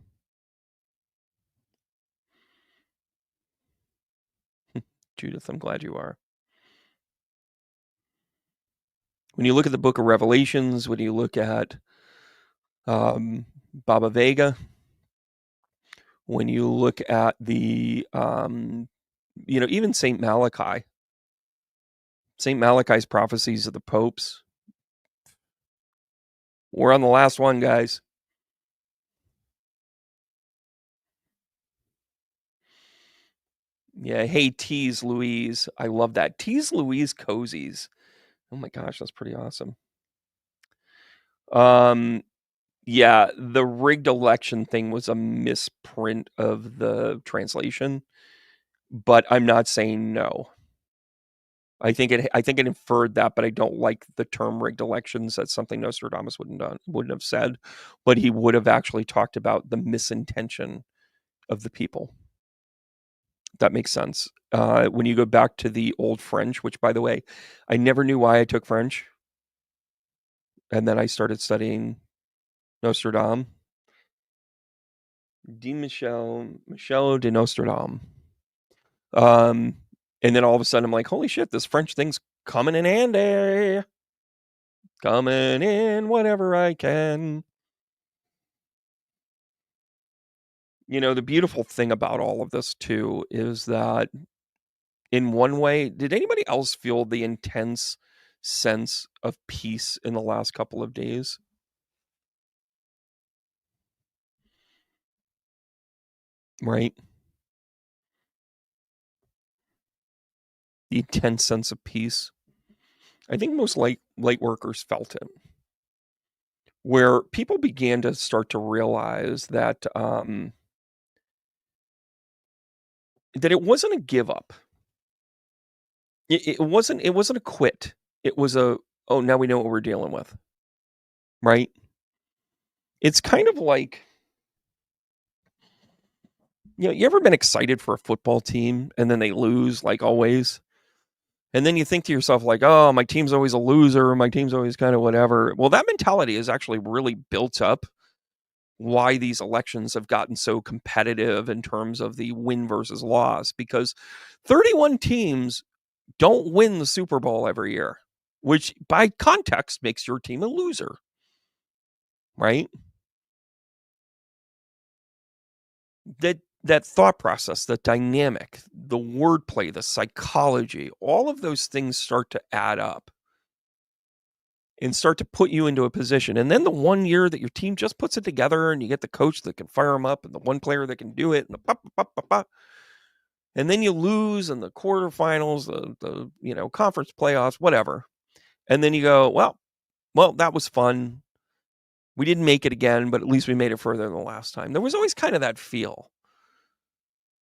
Judith, I'm glad you are. When you look at the book of Revelations, when you look at Baba Vega, when you look at the, even St. Malachi, St. Malachi's prophecies of the popes, we're on the last one, guys. Yeah, hey, Tease Louise. I love that. Tease Louise Cozies. Oh my gosh, that's pretty awesome. Yeah, the rigged election thing was a misprint of the translation, but I'm not saying no. I think it inferred that, but I don't like the term rigged elections. That's something Nostradamus wouldn't have said, but he would have actually talked about the misintention of the people. That makes sense. When you go back to the old French, which, by the way, I never knew why I took French, and then I started studying Nostradamus. Michel de Nostradamus. And then all of a sudden I'm like, holy shit, this French thing's coming in handy. Coming in whenever I can. The beautiful thing about all of this too is that in one way, did anybody else feel the intense sense of peace in the last couple of days? Right? The intense sense of peace. I think most light workers felt it, where people began to start to realize that that it wasn't a give up. It wasn't a quit. It was a, oh, now we know what we're dealing with. Right? It's kind of like, you ever been excited for a football team and then they lose like always? And then you think to yourself like, oh, my team's always a loser, my team's always kind of whatever. Well, that mentality is actually really built up why these elections have gotten so competitive in terms of the win versus loss, because 31 teams don't win the Super Bowl every year, which by context makes your team a loser, right? That thought process, the dynamic, the wordplay, the psychology, all of those things start to add up and start to put you into a position. And then the one year that your team just puts it together and you get the coach that can fire them up and the one player that can do it and and then you lose in the quarterfinals, the conference playoffs, whatever. And then you go, well, that was fun. We didn't make it again, but at least we made it further than the last time. There was always kind of that feel,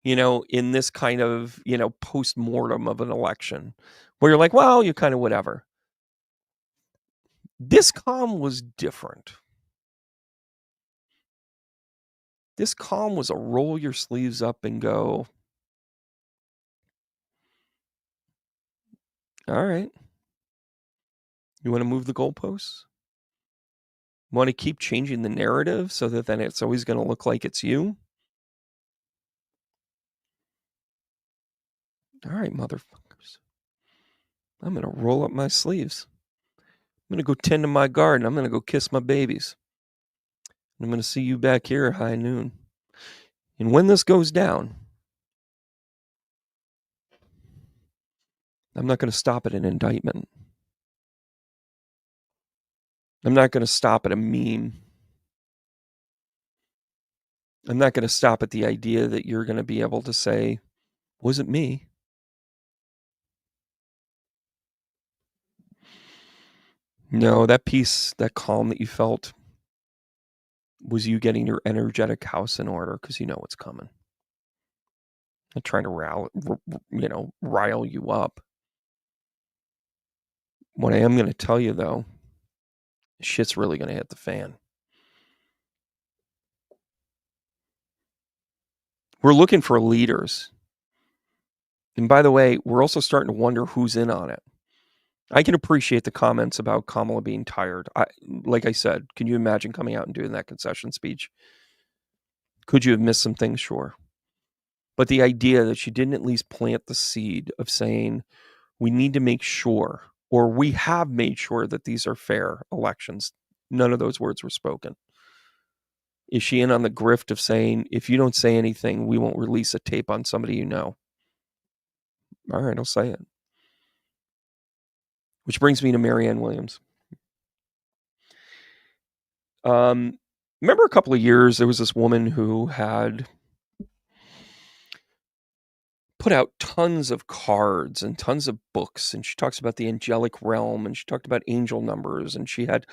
in this kind of, post-mortem of an election where you're like, well, you kind of whatever. This calm was different. This calm was a roll your sleeves up and go, all right. You want to move the goalposts? Want to keep changing the narrative so that then it's always going to look like it's you? All right, motherfuckers. I'm going to roll up my sleeves. I'm going to go tend to my garden. I'm going to go kiss my babies. I'm going to see you back here at high noon. And when this goes down, I'm not going to stop at an indictment. I'm not going to stop at a meme. I'm not going to stop at the idea that you're going to be able to say, wasn't me. No, that peace, that calm that you felt was you getting your energetic house in order because you know what's coming. I'm trying to rile you up. What I am going to tell you, though, shit's really going to hit the fan. We're looking for leaders. And by the way, we're also starting to wonder who's in on it. I can appreciate the comments about Kamala being tired. Like I said, can you imagine coming out and doing that concession speech? Could you have missed some things? Sure. But the idea that she didn't at least plant the seed of saying, we need to make sure, or we have made sure that these are fair elections. None of those words were spoken. Is she in on the grift of saying, if you don't say anything, we won't release a tape on somebody you know? All right, I'll say it. Which brings me to Mariane Williams. Remember a couple of years, there was this woman who had put out tons of cards and tons of books, and she talks about the angelic realm, and she talked about angel numbers, and she had,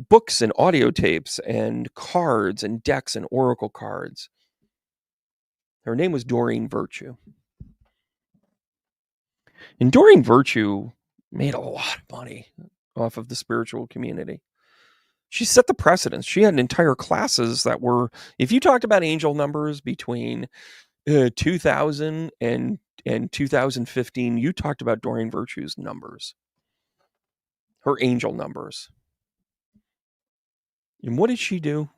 books and audio tapes and cards and decks and oracle cards. Her name was Doreen Virtue. And Doreen Virtue made a lot of money off of the spiritual community. She set the precedence. She had entire classes that were, if you talked about angel numbers between 2000 and 2015, you talked about Doreen Virtue's numbers, her angel numbers. And what did she do?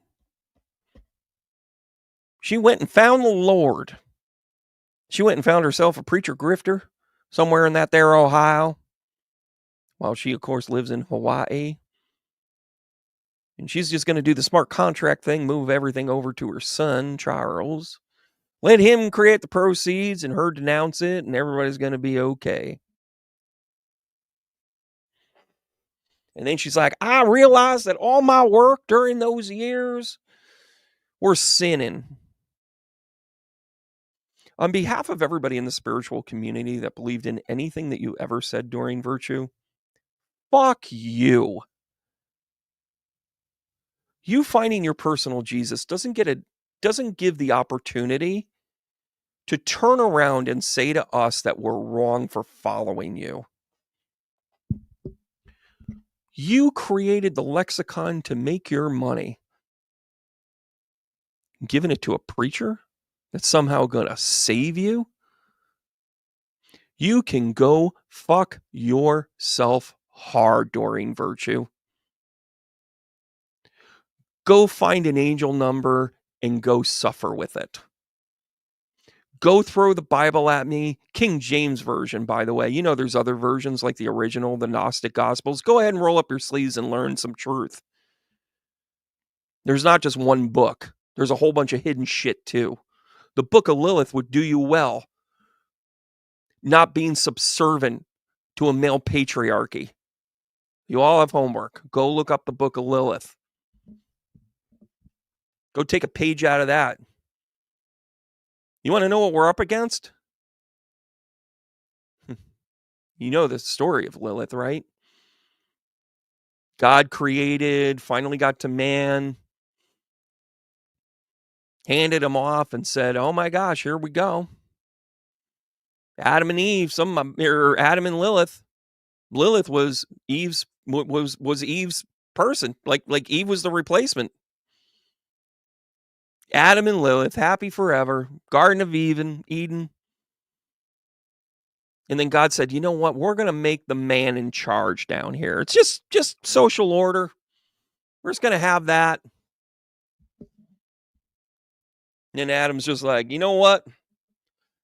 She went and found the Lord. She went and found herself a preacher grifter somewhere in that there Ohio, while she, of course, lives in Hawaii. And she's just going to do the smart contract thing, move everything over to her son, Charles. Let him create the proceeds and her denounce it, and everybody's going to be okay. And then she's like, I realized that all my work during those years were sinning. On behalf of everybody in the spiritual community that believed in anything that you ever said during Virtue, fuck you. You finding your personal Jesus doesn't give the opportunity to turn around and say to us that we're wrong for following you. You created the lexicon to make your money. Giving it to a preacher that's somehow going to save you? You can go fuck yourself hard during Virtue. Go find an angel number and go suffer with it. Go throw the Bible at me. King James Version, by the way. You know there's other versions like the original, the Gnostic Gospels. Go ahead and roll up your sleeves and learn some truth. There's not just one book. There's a whole bunch of hidden shit too. The Book of Lilith would do you well. Not being subservient to a male patriarchy. You all have homework. Go look up the Book of Lilith. Go take a page out of that. You want to know what we're up against? You know the story of Lilith, right? God created, finally got to man, handed him off and said, oh my gosh, here we go. Adam and Eve, Adam and Lilith. Lilith was Eve's person. Like Eve was the replacement. Adam and Lilith, happy forever. Garden of Eden. And then God said, you know what? We're going to make the man in charge down here. It's just social order. We're just going to have that. And Adam's just like, you know what?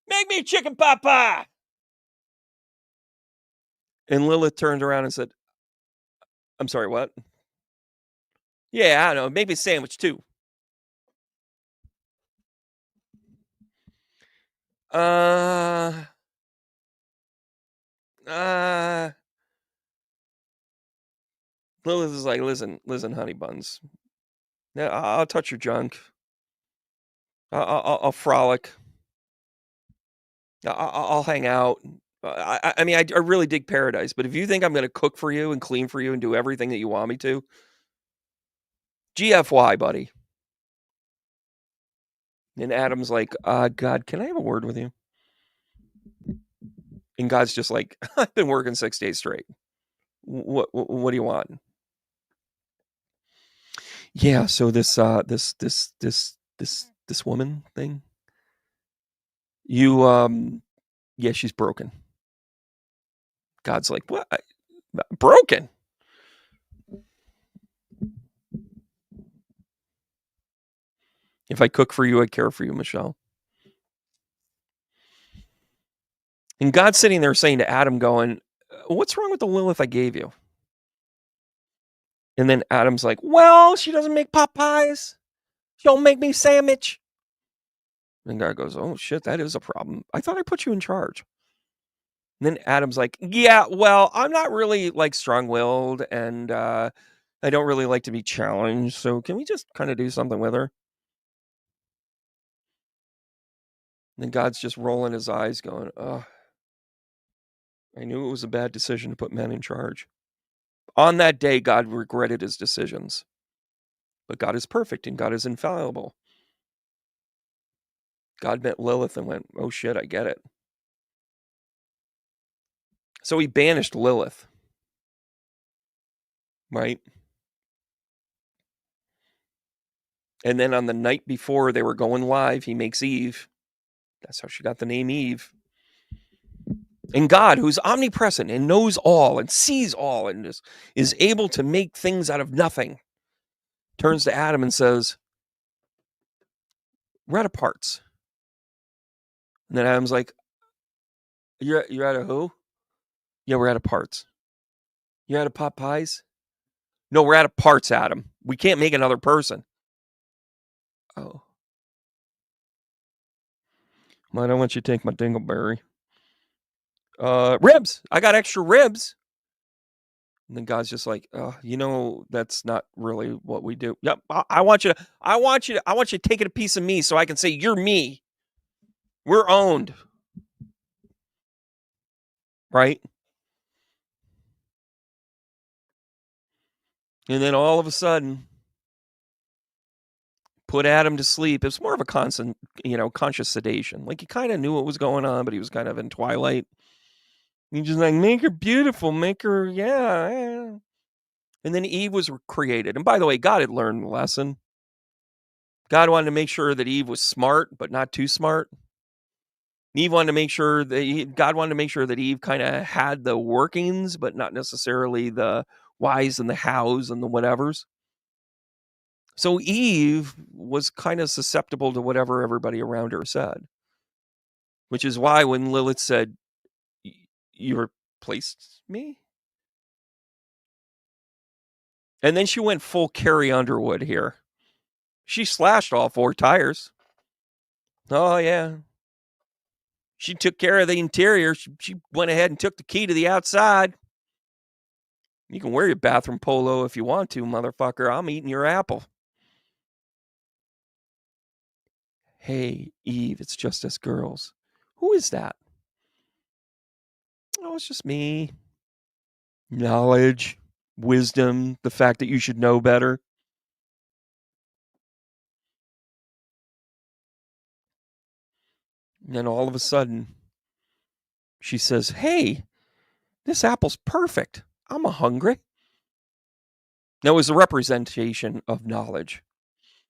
Make me chicken pot pie. And Lilith turned around and said, I'm sorry, what? Yeah, I don't know. Make me a sandwich too. Lilith is like, listen, honey buns. Yeah, I'll touch your junk. I'll frolic. I'll hang out. I mean, I really dig paradise, but if you think I'm going to cook for you and clean for you and do everything that you want me to, GFY, buddy. And Adam's like, God, can I have a word with you? And God's just like, I've been working 6 days straight. What do you want? Yeah, so this woman thing, yeah, she's broken. God's like, what? Broken? If I cook for you, I care for you, Michelle. And God's sitting there saying to Adam, going, what's wrong with the Lilith I gave you? And then Adam's like, well, she doesn't make pot pies. She don't make me sandwich. And God goes, oh, shit, that is a problem. I thought I put you in charge. And then Adam's like, yeah, well, I'm not really like strong-willed and I don't really like to be challenged. So can we just kind of do something with her? And then God's just rolling his eyes going, oh, I knew it was a bad decision to put men in charge. On that day, God regretted his decisions. But God is perfect and God is infallible. God met Lilith and went, oh shit, I get it. So he banished Lilith. Right? And then on the night before they were going live, he makes Eve. That's how she got the name Eve. And God, who's omnipresent and knows all and sees all and is able to make things out of nothing, turns to Adam and says, we're out of parts. And then Adam's like, you're out of who? Yeah, we're out of parts. You're out of pot pies? No, we're out of parts, Adam. We can't make another person. Oh. Why don't you take my dingleberry? Ribs. I got extra ribs. And then God's just like, that's not really what we do. Yep. I want you to take a piece of me so I can say you're me. We're owned. Right? And then all of a sudden, put Adam to sleep. It's more of a constant, conscious sedation. Like he kind of knew what was going on, but he was kind of in twilight. He's just like, make her beautiful, make her, yeah. And then Eve was created. And by the way, God had learned the lesson. God wanted to make sure that Eve was smart, but not too smart. God wanted to make sure that Eve kind of had the workings, but not necessarily the whys and the hows and the whatevers. So Eve was kind of susceptible to whatever everybody around her said, which is why when Lilith said, "You replaced me," and then she went full Carrie Underwood here. She slashed all 4 tires. Oh yeah. She took care of the interior. She went ahead and took the key to the outside. You can wear your bathroom polo if you want to, motherfucker. I'm eating your apple. Hey, Eve, it's just us girls. Who is that? Oh, it's just me. Knowledge, wisdom, the fact that you should know better. And then all of a sudden, she says, hey, this apple's perfect. I'm hungry. Now, it was a representation of knowledge,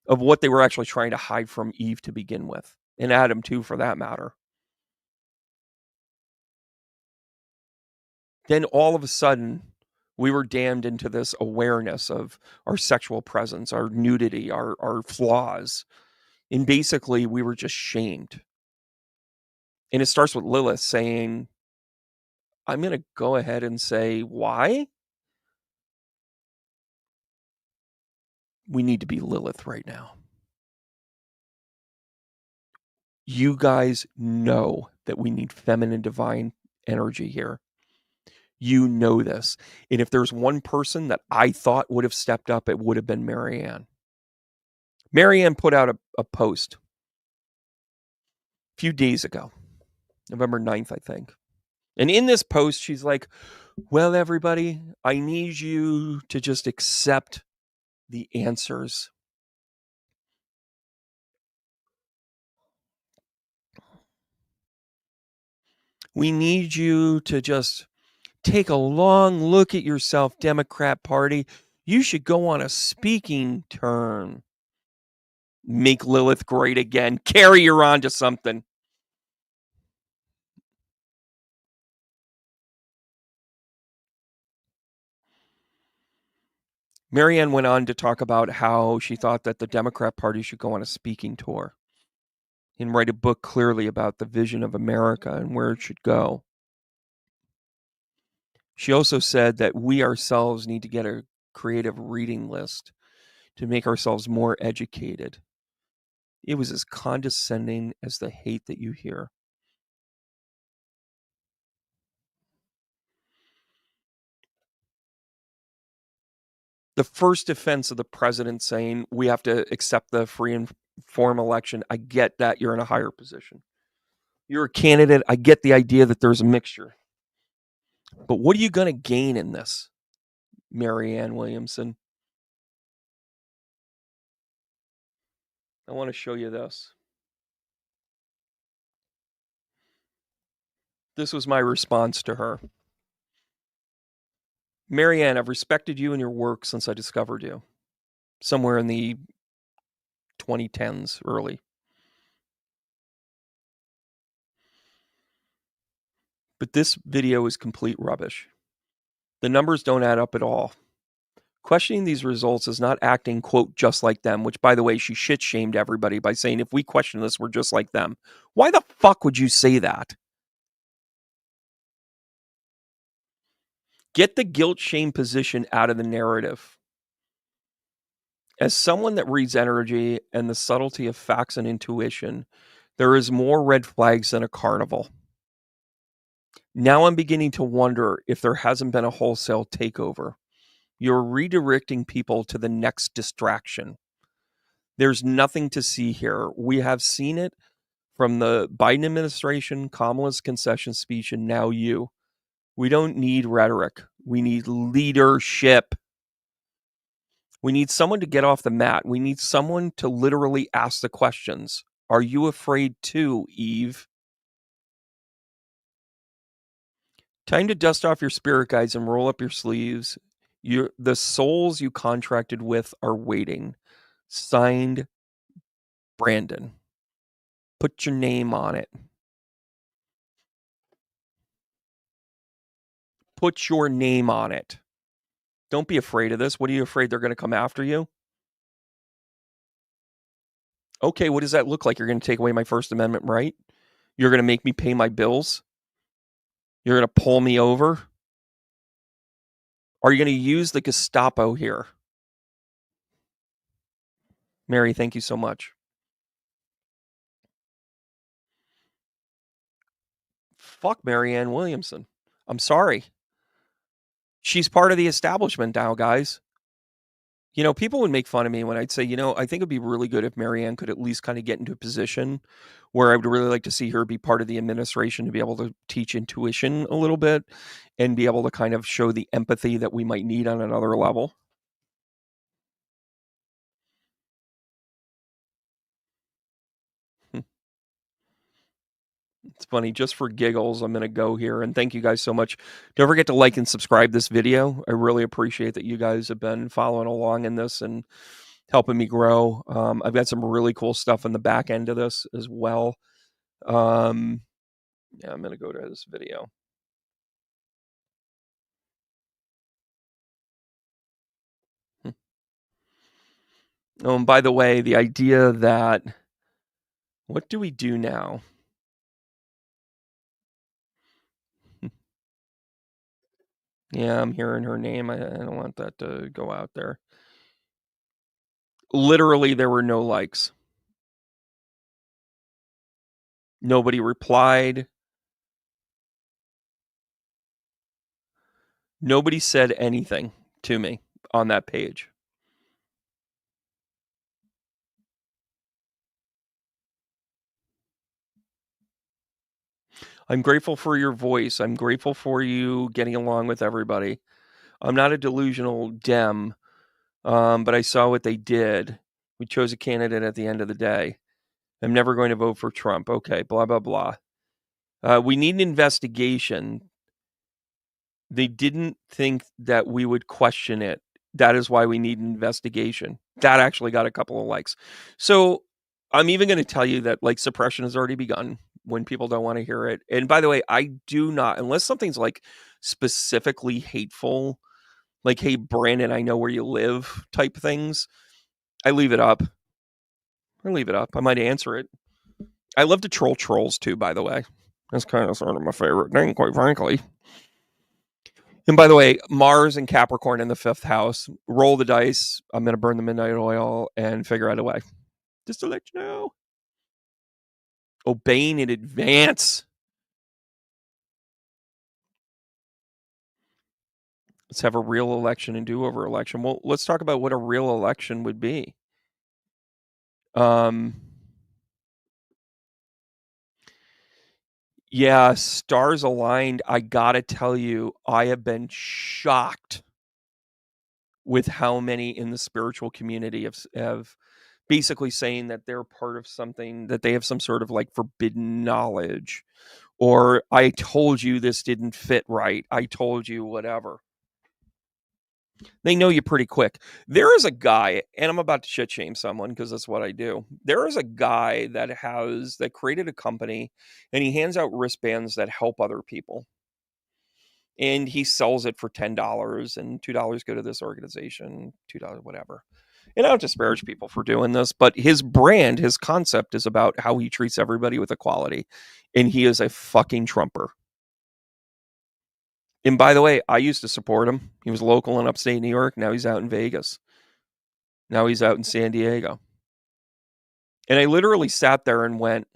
of what they were actually trying to hide from Eve to begin with, and Adam too, for that matter. Then all of a sudden, we were damned into this awareness of our sexual presence, our nudity, our flaws. And basically, we were just shamed. And it starts with Lilith saying, I'm going to go ahead and say, why? We need to be Lilith right now. You guys know that we need feminine divine energy here. You know this. And if there's one person that I thought would have stepped up, it would have been Mariane. Mariane put out a post a few days ago, November 9th, I think. And in this post, she's like, well, everybody, I need you to just accept the answers. We need you to just take a long look at yourself, Democrat Party. You should go on a speaking turn. Make Lilith great again. Carry her on to something. Mariane went on to talk about how she thought that the Democrat Party should go on a speaking tour and write a book clearly about the vision of America and where it should go. She also said that we ourselves need to get a creative reading list to make ourselves more educated. It was as condescending as the hate that you hear. The first defense of the president saying we have to accept the free and fair election, I get that you're in a higher position. You're a candidate. I get the idea that there's a mixture. But what are you going to gain in this, Mariane Williamson? I want to show you this. This was my response to her. Mariane, I've respected you and your work since I discovered you, somewhere in the 2010s, early. But this video is complete rubbish. The numbers don't add up at all. Questioning these results is not acting, quote, just like them, which, by the way, she shit-shamed everybody by saying, if we question this, we're just like them. Why the fuck would you say that? Get the guilt-shame position out of the narrative. As someone that reads energy and the subtlety of facts and intuition, there is more red flags than a carnival. Now I'm beginning to wonder if there hasn't been a wholesale takeover. You're redirecting people to the next distraction. There's nothing to see here. We have seen it from the Biden administration, Kamala's concession speech, and now you. We don't need rhetoric. We need leadership. We need someone to get off the mat. We need someone to literally ask the questions. Are you afraid too, Eve? Time to dust off your spirit guides and roll up your sleeves. The souls you contracted with are waiting. Signed, Brandon. Put your name on it. Put your name on it. Don't be afraid of this. What are you afraid they're going to come after you? Okay, what does that look like? You're going to take away my First Amendment right? You're going to make me pay my bills? You're going to pull me over? Are you going to use the Gestapo here? Mary, thank you so much. Fuck Marianne Williamson. I'm sorry. She's part of the establishment now, guys. You know, people would make fun of me when I'd say, you know, I think it'd be really good if Marianne could at least kind of get into a position where I would really like to see her be part of the administration to be able to teach intuition a little bit and be able to kind of show the empathy that we might need on another level. It's funny, just for giggles, I'm going to go here. And thank you guys so much. Don't forget to like and subscribe this video. I really appreciate that you guys have been following along in this and helping me grow. I've got some really cool stuff in the back end of this as well. Yeah, I'm going to go to this video. Oh, and by the way, the idea that, what do we do now? Yeah, I'm hearing her name. I don't want that to go out there. Literally, there were no likes. Nobody replied. Nobody said anything to me on that page. I'm grateful for your voice. I'm grateful for you getting along with everybody. I'm not a delusional Dem, but I saw what they did. We chose a candidate at the end of the day. I'm never going to vote for Trump. Okay, blah, blah, blah. We need an investigation. They didn't think that we would question it. That is why we need an investigation. That actually got a couple of likes. So I'm even going to tell you that like suppression has already begun when people don't want to hear it. And by the way, I do not, unless something's like specifically hateful, like, hey, Brandon, I know where you live type things, I leave it up. I might answer it. I love to troll trolls too, by the way. That's kind of sort of my favorite thing, quite frankly. And by the way, Mars and Capricorn in the 5th house. Roll the dice. I'm going to burn the midnight oil and figure out a way. Just to let you know. Obeying in advance. Let's have a real election and do-over election. Well, let's talk about what a real election would be. Yeah, stars aligned. I gotta tell you, I have been shocked with how many in the spiritual community have basically saying that they're part of something, that they have some sort of like forbidden knowledge, or I told you this didn't fit right. I told you whatever. They know you pretty quick. There is a guy, and I'm about to shit shame someone because that's what I do. There is a guy that created a company, and he hands out wristbands that help other people. And he sells it for $10, and $2 go to this organization, $2, whatever. And I don't disparage people for doing this, but his brand, his concept is about how he treats everybody with equality. And he is a fucking Trumper. And by the way, I used to support him. He was local in upstate New York. Now he's out in Vegas. Now he's out in San Diego. And I literally sat there and went,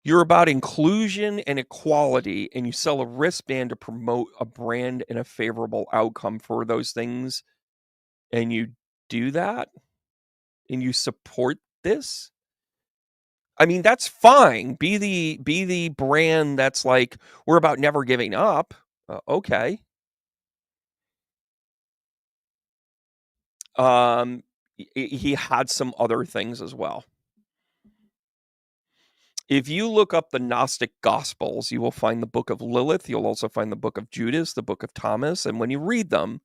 you're about inclusion and equality, and you sell a wristband to promote a brand and a favorable outcome for those things, and you do that, and you support this. I mean, that's fine. Be the brand that's like, we're about never giving up. Okay. He had some other things as well. If you look up the Gnostic Gospels, you will find the book of Lilith. You'll also find the book of Judas, the book of Thomas. And when you read them,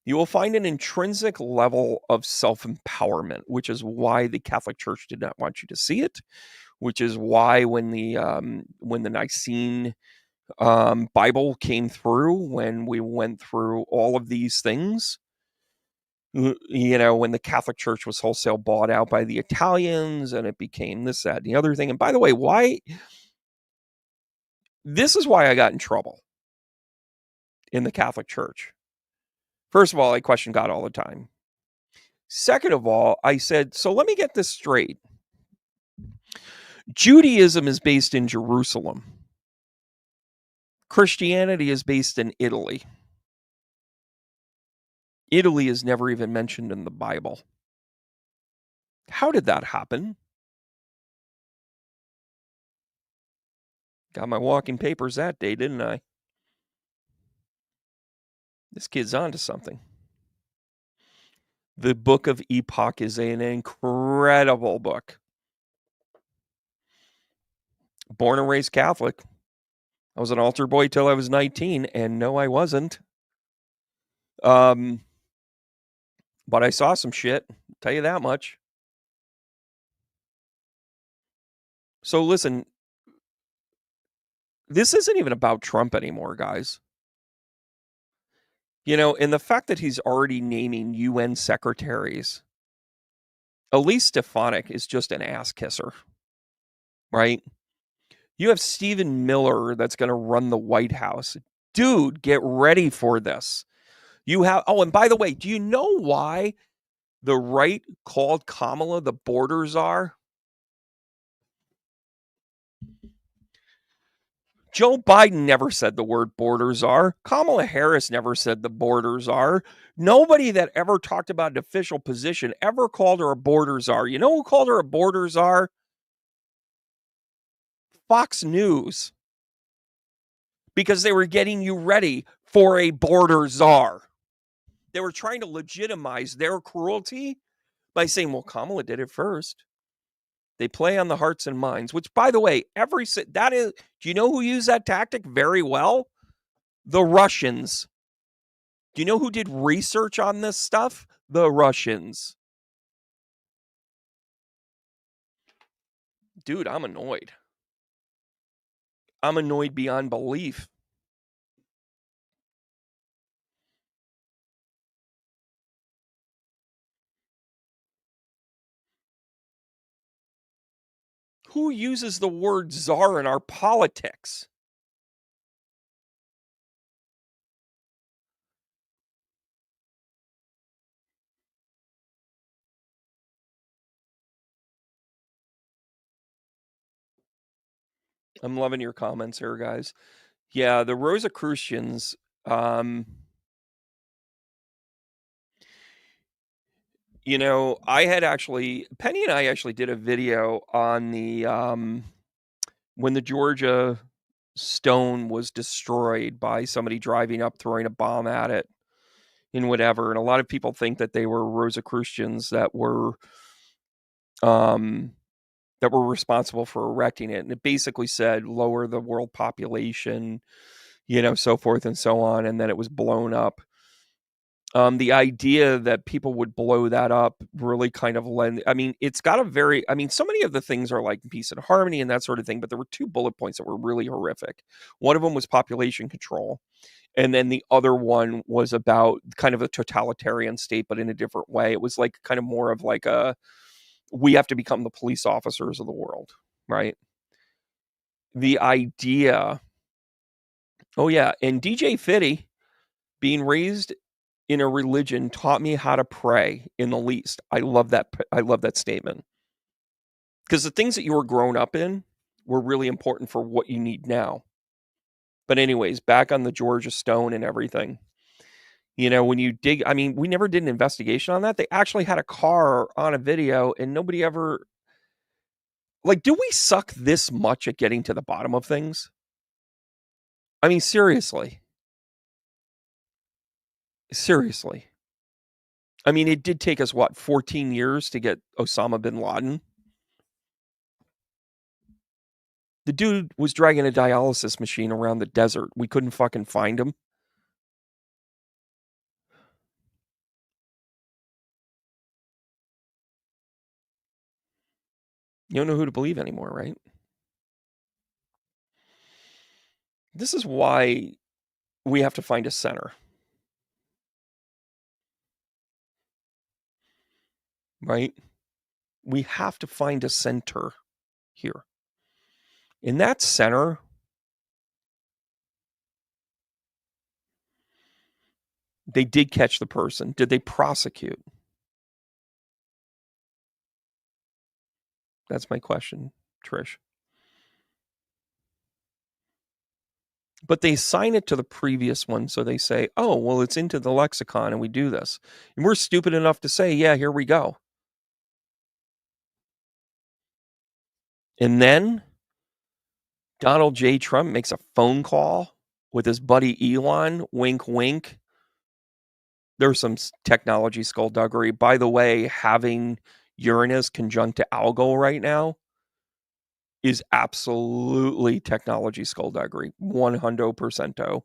you will find an intrinsic level of self-empowerment, which is why the Catholic Church did not want you to see it, which is why when the Nicene Bible came through, when we went through all of these things, you know, when the Catholic Church was wholesale bought out by the Italians and it became this, that, and the other thing. And by the way, this is why I got in trouble in the Catholic Church. First of all, I question God all the time. Second of all, I said, so let me get this straight. Judaism is based in Jerusalem. Christianity is based in Italy. Italy is never even mentioned in the Bible. How did that happen? Got my walking papers that day, didn't I? This kid's onto something. The Book of Epoch is an incredible book. Born and raised Catholic. I was an altar boy till I was 19, and no, I wasn't. But I saw some shit. I'll tell you that much. So listen, this isn't even about Trump anymore, guys. You know, and the fact that he's already naming UN secretaries. Elise Stefanik is just an ass kisser, right? You have Stephen Miller that's going to run the White House. Dude, get ready for this. You have, oh, and by the way, do you know why the right called Kamala the border czar? Joe Biden never said the word border czar. Kamala Harris never said the border czar. Nobody that ever talked about an official position ever called her a border czar. You know who called her a border czar? Fox News. Because they were getting you ready for a border czar. They were trying to legitimize their cruelty by saying, well, Kamala did it first. They play on the hearts and minds, which, by the way, that is, do you know who used that tactic very well? The Russians. Do you know who did research on this stuff? The Russians. Dude, I'm annoyed. I'm annoyed beyond belief. Who uses the word czar in our politics? I'm loving your comments here, guys. Yeah, the Rosicrucians, you know, Penny and I actually did a video on the when the Georgia stone was destroyed by somebody driving up, throwing a bomb at it and whatever. And a lot of people think that they were Rosicrucians that were responsible for erecting it. And it basically said lower the world population, you know, so forth and so on. And then it was blown up. The idea that people would blow that up really kind of it's got so many of the things are like peace and harmony and that sort of thing, but there were two bullet points that were really horrific. One of them was population control. And then the other one was about kind of a totalitarian state, but in a different way. It was like kind of more of like we have to become the police officers of the world, right? The idea. Oh yeah. And DJ Fitty being raised in a religion taught me how to pray in the least. I love that statement. Because the things that you were grown up in were really important for what you need now. But anyways, back on the Georgia Stone and everything. When you dig, I mean, we never did an investigation on that. They actually had a car on a video and nobody ever, like, do we suck this much at getting to the bottom of things? I mean, seriously. Seriously. I mean, it did take us, 14 years to get Osama bin Laden? The dude was dragging a dialysis machine around the desert. We couldn't fucking find him. You don't know who to believe anymore, right? This is why we have to find a center. Right? We have to find a center here. In that center, they did catch the person. Did they prosecute? That's my question, Trish. But they assign it to the previous one, so they say, oh, well, it's into the lexicon and we do this. And we're stupid enough to say, yeah, here we go. And then Donald J. Trump makes a phone call with his buddy Elon, wink, wink. There's some technology skullduggery. By the way, having Uranus conjunct to Algol right now is absolutely technology skullduggery. 100%.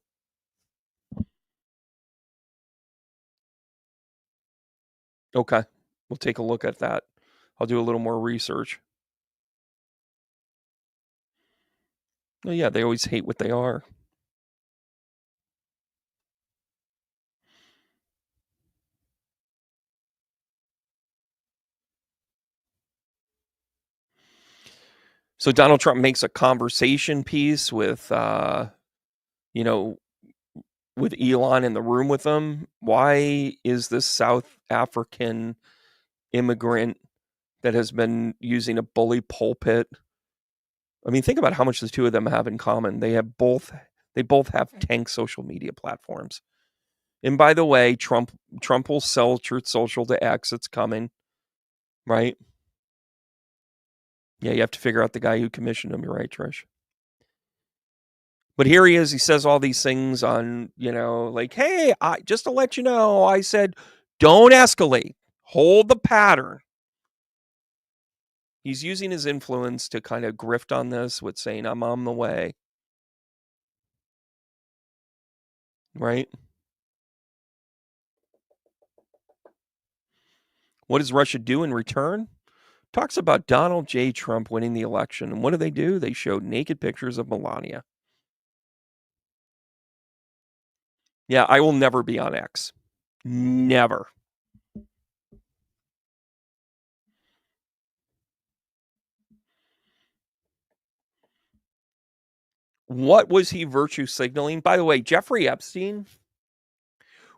Okay. We'll take a look at that. I'll do a little more research. Oh, yeah, they always hate what they are. So Donald Trump makes a conversation piece with, with Elon in the room with him. Why is this South African immigrant that has been using a bully pulpit? I mean, think about how much the two of them have in common. They both have tank social media platforms. And by the way, Trump will sell Truth Social to X. It's coming, right? Yeah, you have to figure out the guy who commissioned him. You're right, Trish. But here he is. He says all these things on, like, hey, just to let you know, I said, don't escalate. Hold the pattern. He's using his influence to kind of grift on this with saying, I'm on the way. Right? What does Russia do in return? Talks about Donald J. Trump winning the election. And what do? They showed naked pictures of Melania. Yeah, I will never be on X. Never. What was he virtue signaling? By the way, Jeffrey Epstein,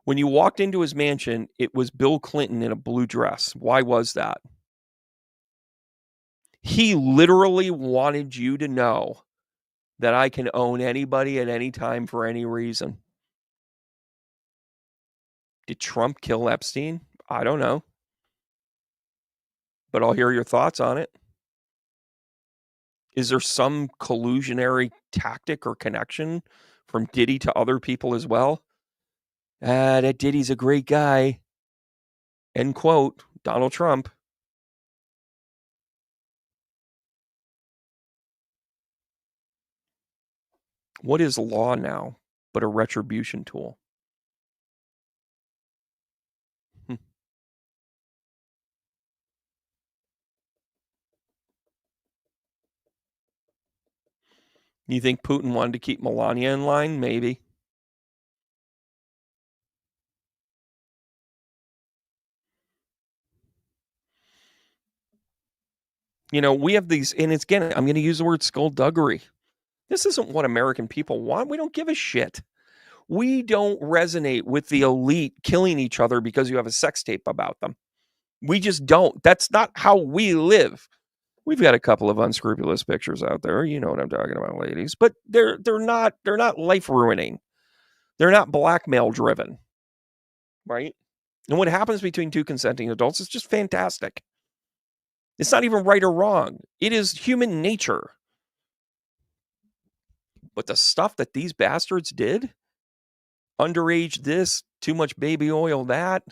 when you walked into his mansion, it was Bill Clinton in a blue dress. Why was that? He literally wanted you to know that I can own anybody at any time for any reason. Did Trump kill Epstein? I don't know. But I'll hear your thoughts on it. Is there some collusionary tactic or connection from Diddy to other people as well? That Diddy's a great guy. End quote. Donald Trump. What is law now but a retribution tool? You think Putin wanted to keep Melania in line? Maybe. We have these, and it's, again, I'm going to use the word skullduggery. This isn't what American people want. We don't give a shit. We don't resonate with the elite killing each other because you have a sex tape about them. We just don't. That's not how we live. We've got a couple of unscrupulous pictures out there. You know what I'm talking about, ladies. But they're not life ruining. They're not blackmail driven. Right? And what happens between two consenting adults is just fantastic. It's not even right or wrong. It is human nature. But the stuff that these bastards did, underage this, too much baby oil that.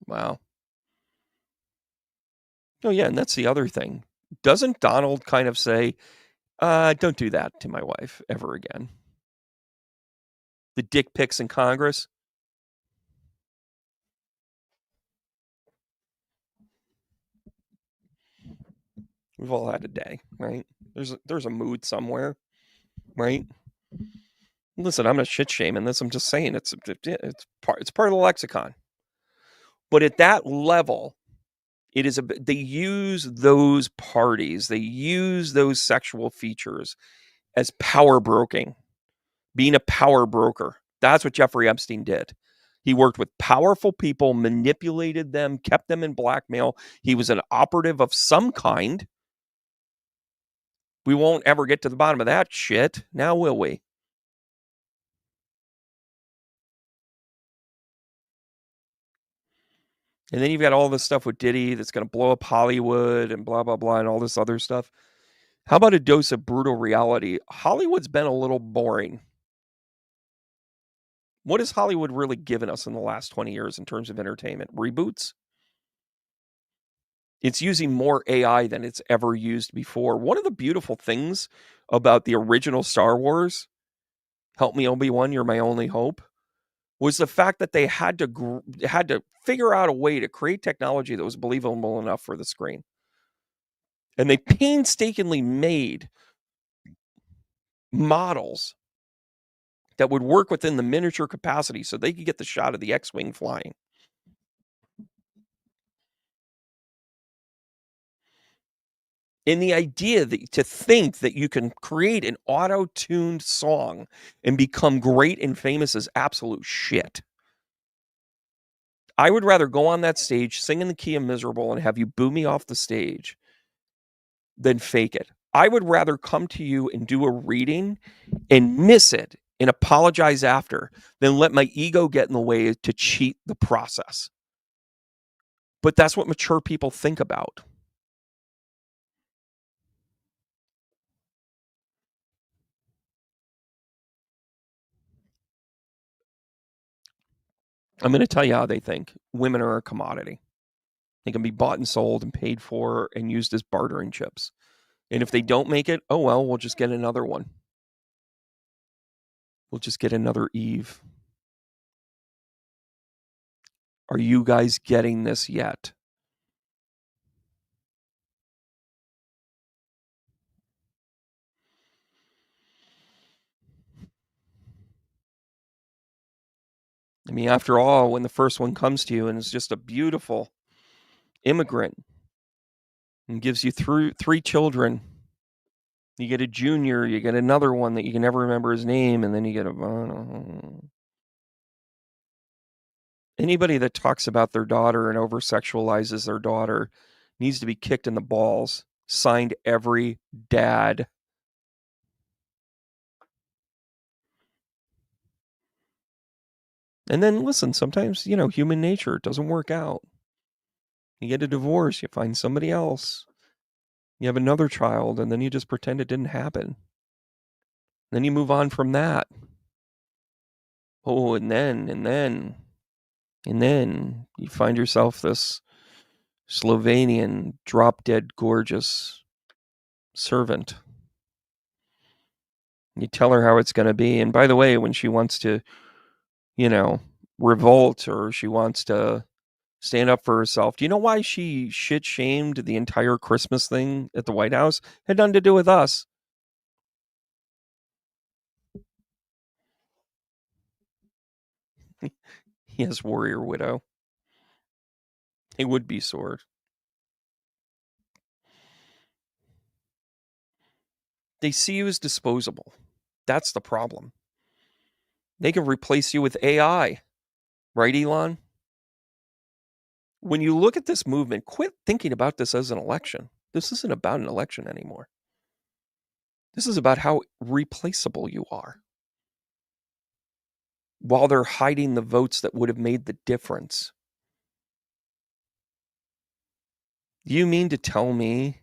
Wow. Oh, yeah, and that's the other thing. Doesn't Donald kind of say, don't do that to my wife ever again? The dick pics in Congress? We've all had a day, right? There's a mood somewhere, right? Listen, I'm not shit shaming this. I'm just saying it's part of the lexicon. But at that level, it is they use those parties, they use those sexual features as power broking, being a power broker. That's what Jeffrey Epstein did. He worked with powerful people, manipulated them, kept them in blackmail. He was an operative of some kind. We won't ever get to the bottom of that shit. Now, will we? And then you've got all this stuff with Diddy that's going to blow up Hollywood and blah, blah, blah, and all this other stuff. How about a dose of brutal reality? Hollywood's been a little boring. What has Hollywood really given us in the last 20 years in terms of entertainment? Reboots? It's using more AI than it's ever used before. One of the beautiful things about the original Star Wars, Help Me Obi-Wan, You're My Only Hope, was the fact that they had to figure out a way to create technology that was believable enough for the screen. And they painstakingly made models that would work within the miniature capacity so they could get the shot of the X-Wing flying. And the idea to think that you can create an auto-tuned song and become great and famous is absolute shit. I would rather go on that stage, sing in the key of miserable, and have you boo me off the stage than fake it. I would rather come to you and do a reading and miss it and apologize after than let my ego get in the way to cheat the process. But that's what mature people think about. I'm going to tell you how they think. Women are a commodity. They can be bought and sold and paid for and used as bartering chips. And if they don't make it, oh well, we'll just get another one. We'll just get another Eve. Are you guys getting this yet? I mean, after all, when the first one comes to you and is just a beautiful immigrant and gives you three children, you get a junior, you get another one that you can never remember his name, and then you get anybody that talks about their daughter and over sexualizes their daughter needs to be kicked in the balls. Signed, every dad. And then listen, sometimes, human nature doesn't work out. You get a divorce, you find somebody else. You have another child, and then you just pretend it didn't happen. Then you move on from that. Oh, and then you find yourself this Slovenian drop-dead gorgeous servant. You tell her how it's going to be. And by the way, when she wants to, revolt or she wants to stand up for herself, do you know why she shit-shamed the entire Christmas thing at the White House? Had nothing to do with us. Yes, warrior widow. It would be sword. They see you as disposable. That's the problem. They can replace you with AI. Right, Elon? When you look at this movement, quit thinking about this as an election. This isn't about an election anymore. This is about how replaceable you are. While they're hiding the votes that would have made the difference. You mean to tell me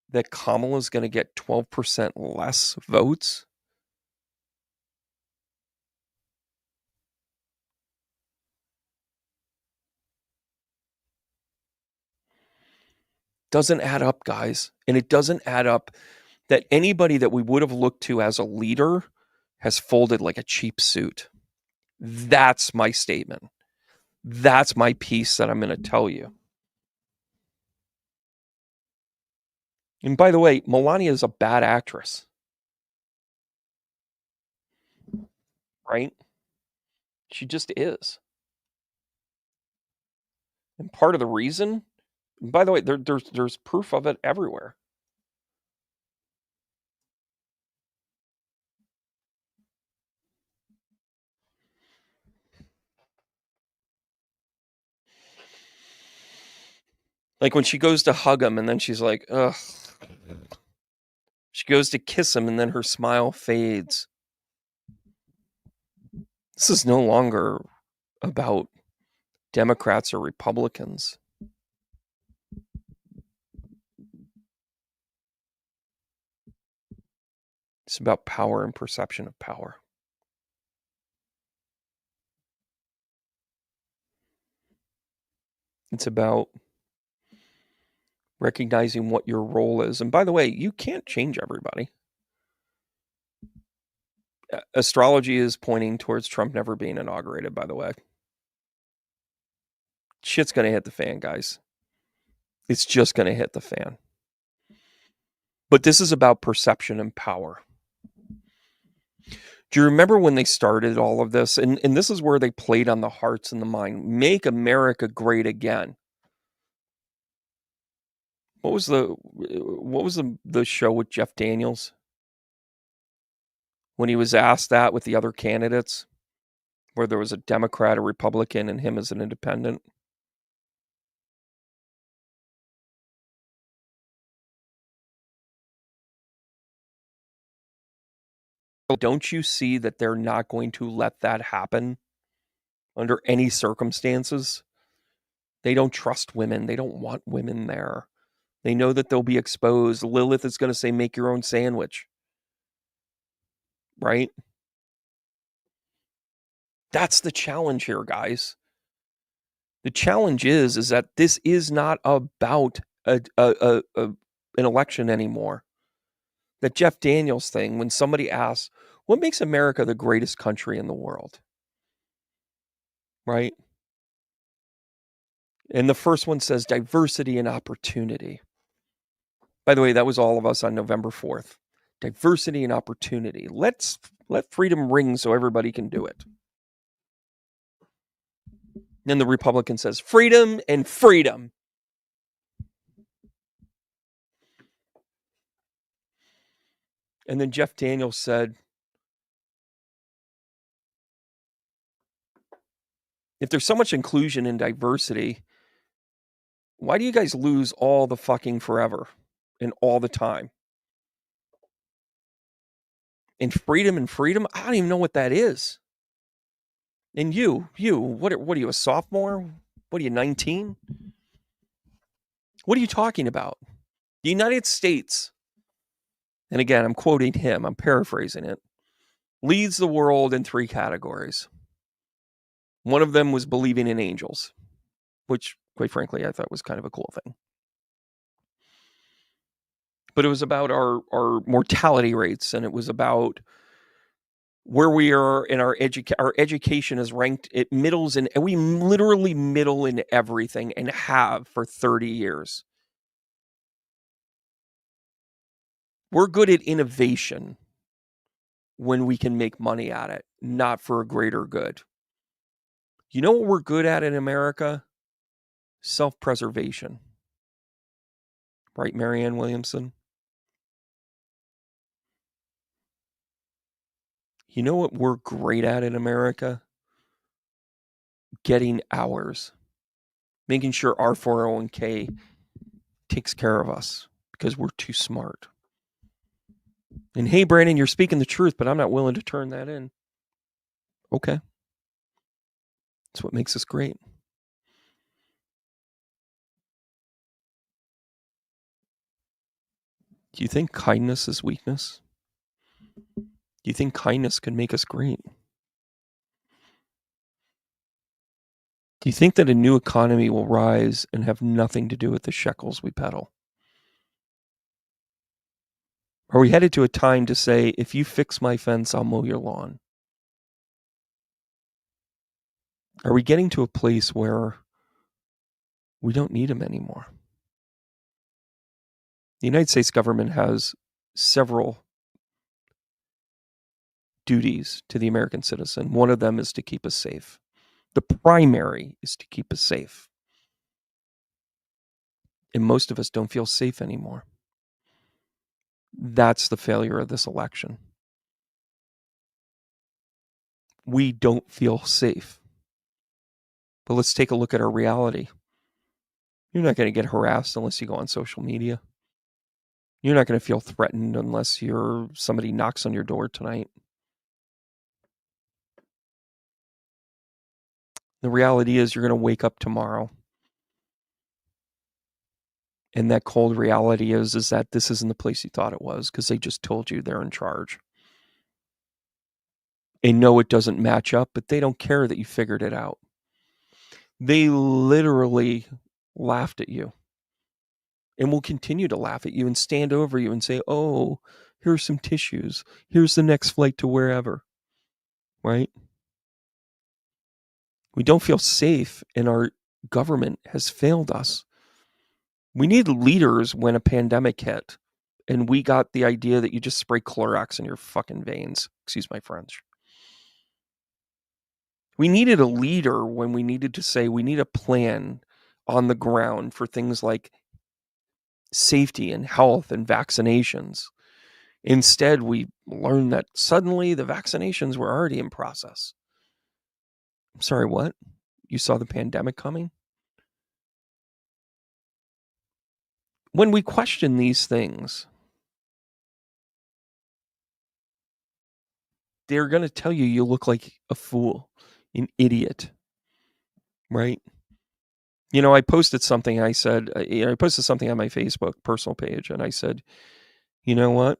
that Kamala is going to get 12% less votes? Doesn't add up, guys. And it doesn't add up that anybody that we would have looked to as a leader has folded like a cheap suit. That's my statement. That's my piece that I'm going to tell you. And by the way, Melania is a bad actress. Right? She just is. And part of the reason, and by the way, there's proof of it everywhere. Like when she goes to hug him and then she's like, ugh. She goes to kiss him and then her smile fades. This is no longer about Democrats or Republicans. It's about power and perception of power. It's about recognizing what your role is. And by the way, you can't change everybody. Astrology is pointing towards Trump never being inaugurated, by the way. Shit's going to hit the fan, guys. It's just going to hit the fan. But this is about perception and power. Do you remember when they started all of this? And this is where they played on the hearts and the mind. Make America great again. What was the show with Jeff Daniels? When he was asked that with the other candidates, where there was a Democrat, a Republican, and him as an independent. Don't you see that they're not going to let that happen under any circumstances? They don't trust women. They don't want women there. They know that they'll be exposed. Lilith is going to say, make your own sandwich. Right? That's the challenge here, guys. The challenge is that this is not about an election anymore. That Jeff Daniels thing, when somebody asks, what makes America the greatest country in the world? Right? And the first one says diversity and opportunity. By the way, that was all of us on November 4th. Diversity and opportunity. Let freedom ring so everybody can do it. Then the Republican says freedom and freedom. And then Jeff Daniels said, if there's so much inclusion and diversity, why do you guys lose all the fucking forever and all the time? And freedom, I don't even know what that is. And you, what are you, a sophomore? What are you, 19? What are you talking about? The United States, and again, I'm quoting him, I'm paraphrasing it, leads the world in 3 categories. One of them was believing in angels, which, quite frankly, I thought was kind of a cool thing. But it was about our mortality rates, and it was about where we are in our education is ranked at middles, and we literally middle in everything and have for 30 years. We're good at innovation when we can make money at it, not for a greater good. You know what we're good at in America? Self-preservation. Right, Mariane Williamson? You know what we're great at in America? Getting ours. Making sure our 401k takes care of us because we're too smart. And hey, Brandon, you're speaking the truth, but I'm not willing to turn that in. Okay. That's what makes us great. Do you think kindness is weakness? Do you think kindness can make us great? Do you think that a new economy will rise and have nothing to do with the shekels we peddle? Are we headed to a time to say, if you fix my fence, I'll mow your lawn? Are we getting to a place where we don't need them anymore? The United States government has several duties to the American citizen. One of them is to keep us safe. The primary is to keep us safe. And most of us don't feel safe anymore. That's the failure of this election. We don't feel safe. But let's take a look at our reality. You're not going to get harassed unless you go on social media. You're not going to feel threatened unless somebody knocks on your door tonight. The reality is you're going to wake up tomorrow. And that cold reality is that this isn't the place you thought it was because they just told you they're in charge. They know it doesn't match up, but they don't care that you figured it out. They literally laughed at you and will continue to laugh at you and stand over you and say, oh, here's some tissues. Here's the next flight to wherever, right? We don't feel safe and our government has failed us. We need leaders when a pandemic hit and we got the idea that you just spray Clorox in your fucking veins. Excuse my French. We needed a leader when we needed to say we need a plan on the ground for things like safety and health and vaccinations. Instead, we learned that suddenly the vaccinations were already in process. I'm sorry, what? You saw the pandemic coming? When we question these things, they're going to tell you you look like a fool, an idiot, right? I posted something. I said, I posted something on my Facebook personal page, and I said, you know what?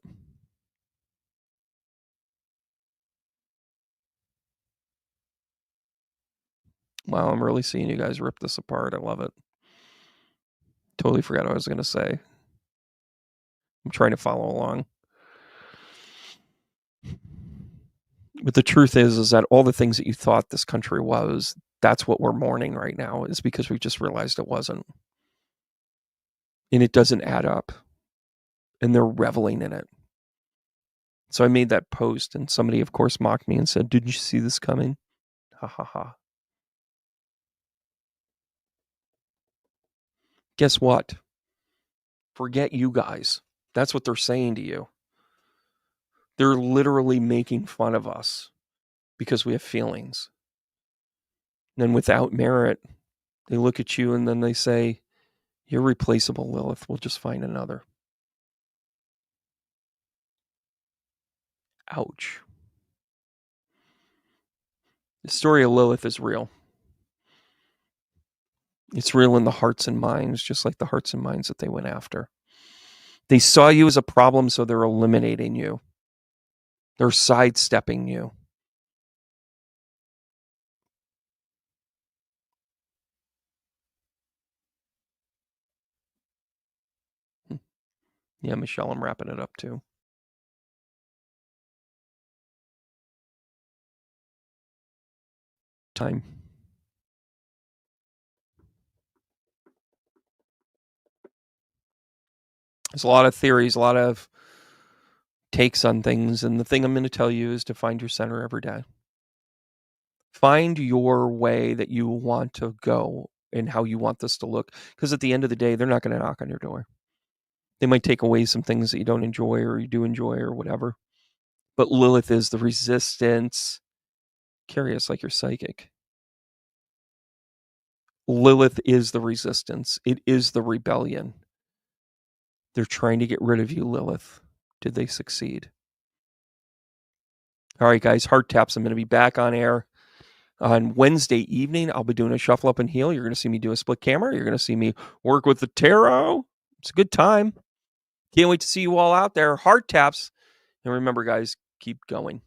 Wow, I'm really seeing you guys rip this apart. I love it. Totally forgot what I was going to say. I'm trying to follow along. But the truth is that all the things that you thought this country was, that's what we're mourning right now, is because we just realized it wasn't. And it doesn't add up. And they're reveling in it. So I made that post, and somebody, of course, mocked me and said, did you see this coming? Ha ha ha. Guess what? Forget you guys. That's what they're saying to you. They're literally making fun of us because we have feelings. And without merit, they look at you and then they say, you're replaceable, Lilith. We'll just find another. Ouch. The story of Lilith is real. It's real in the hearts and minds, just like the hearts and minds that they went after. They saw you as a problem, so they're eliminating you. They're sidestepping you. Yeah, Michelle, I'm wrapping it up too. Time. There's a lot of theories, a lot of takes on things, and the thing I'm going to tell you is to find your center every day. Find your way that you want to go and how you want this to look. Because at the end of the day, they're not going to knock on your door. They might take away some things that you don't enjoy or you do enjoy or whatever. But Lilith is the resistance. Curious, like you're psychic. Lilith is the resistance. It is the rebellion. They're trying to get rid of you, Lilith. Did they succeed? All right, guys, Heart Taps. I'm going to be back on air on Wednesday evening. I'll be doing a shuffle up and heal. You're going to see me do a split camera. You're going to see me work with the tarot. It's a good time. Can't wait to see you all out there. Heart Taps. And remember, guys, keep going.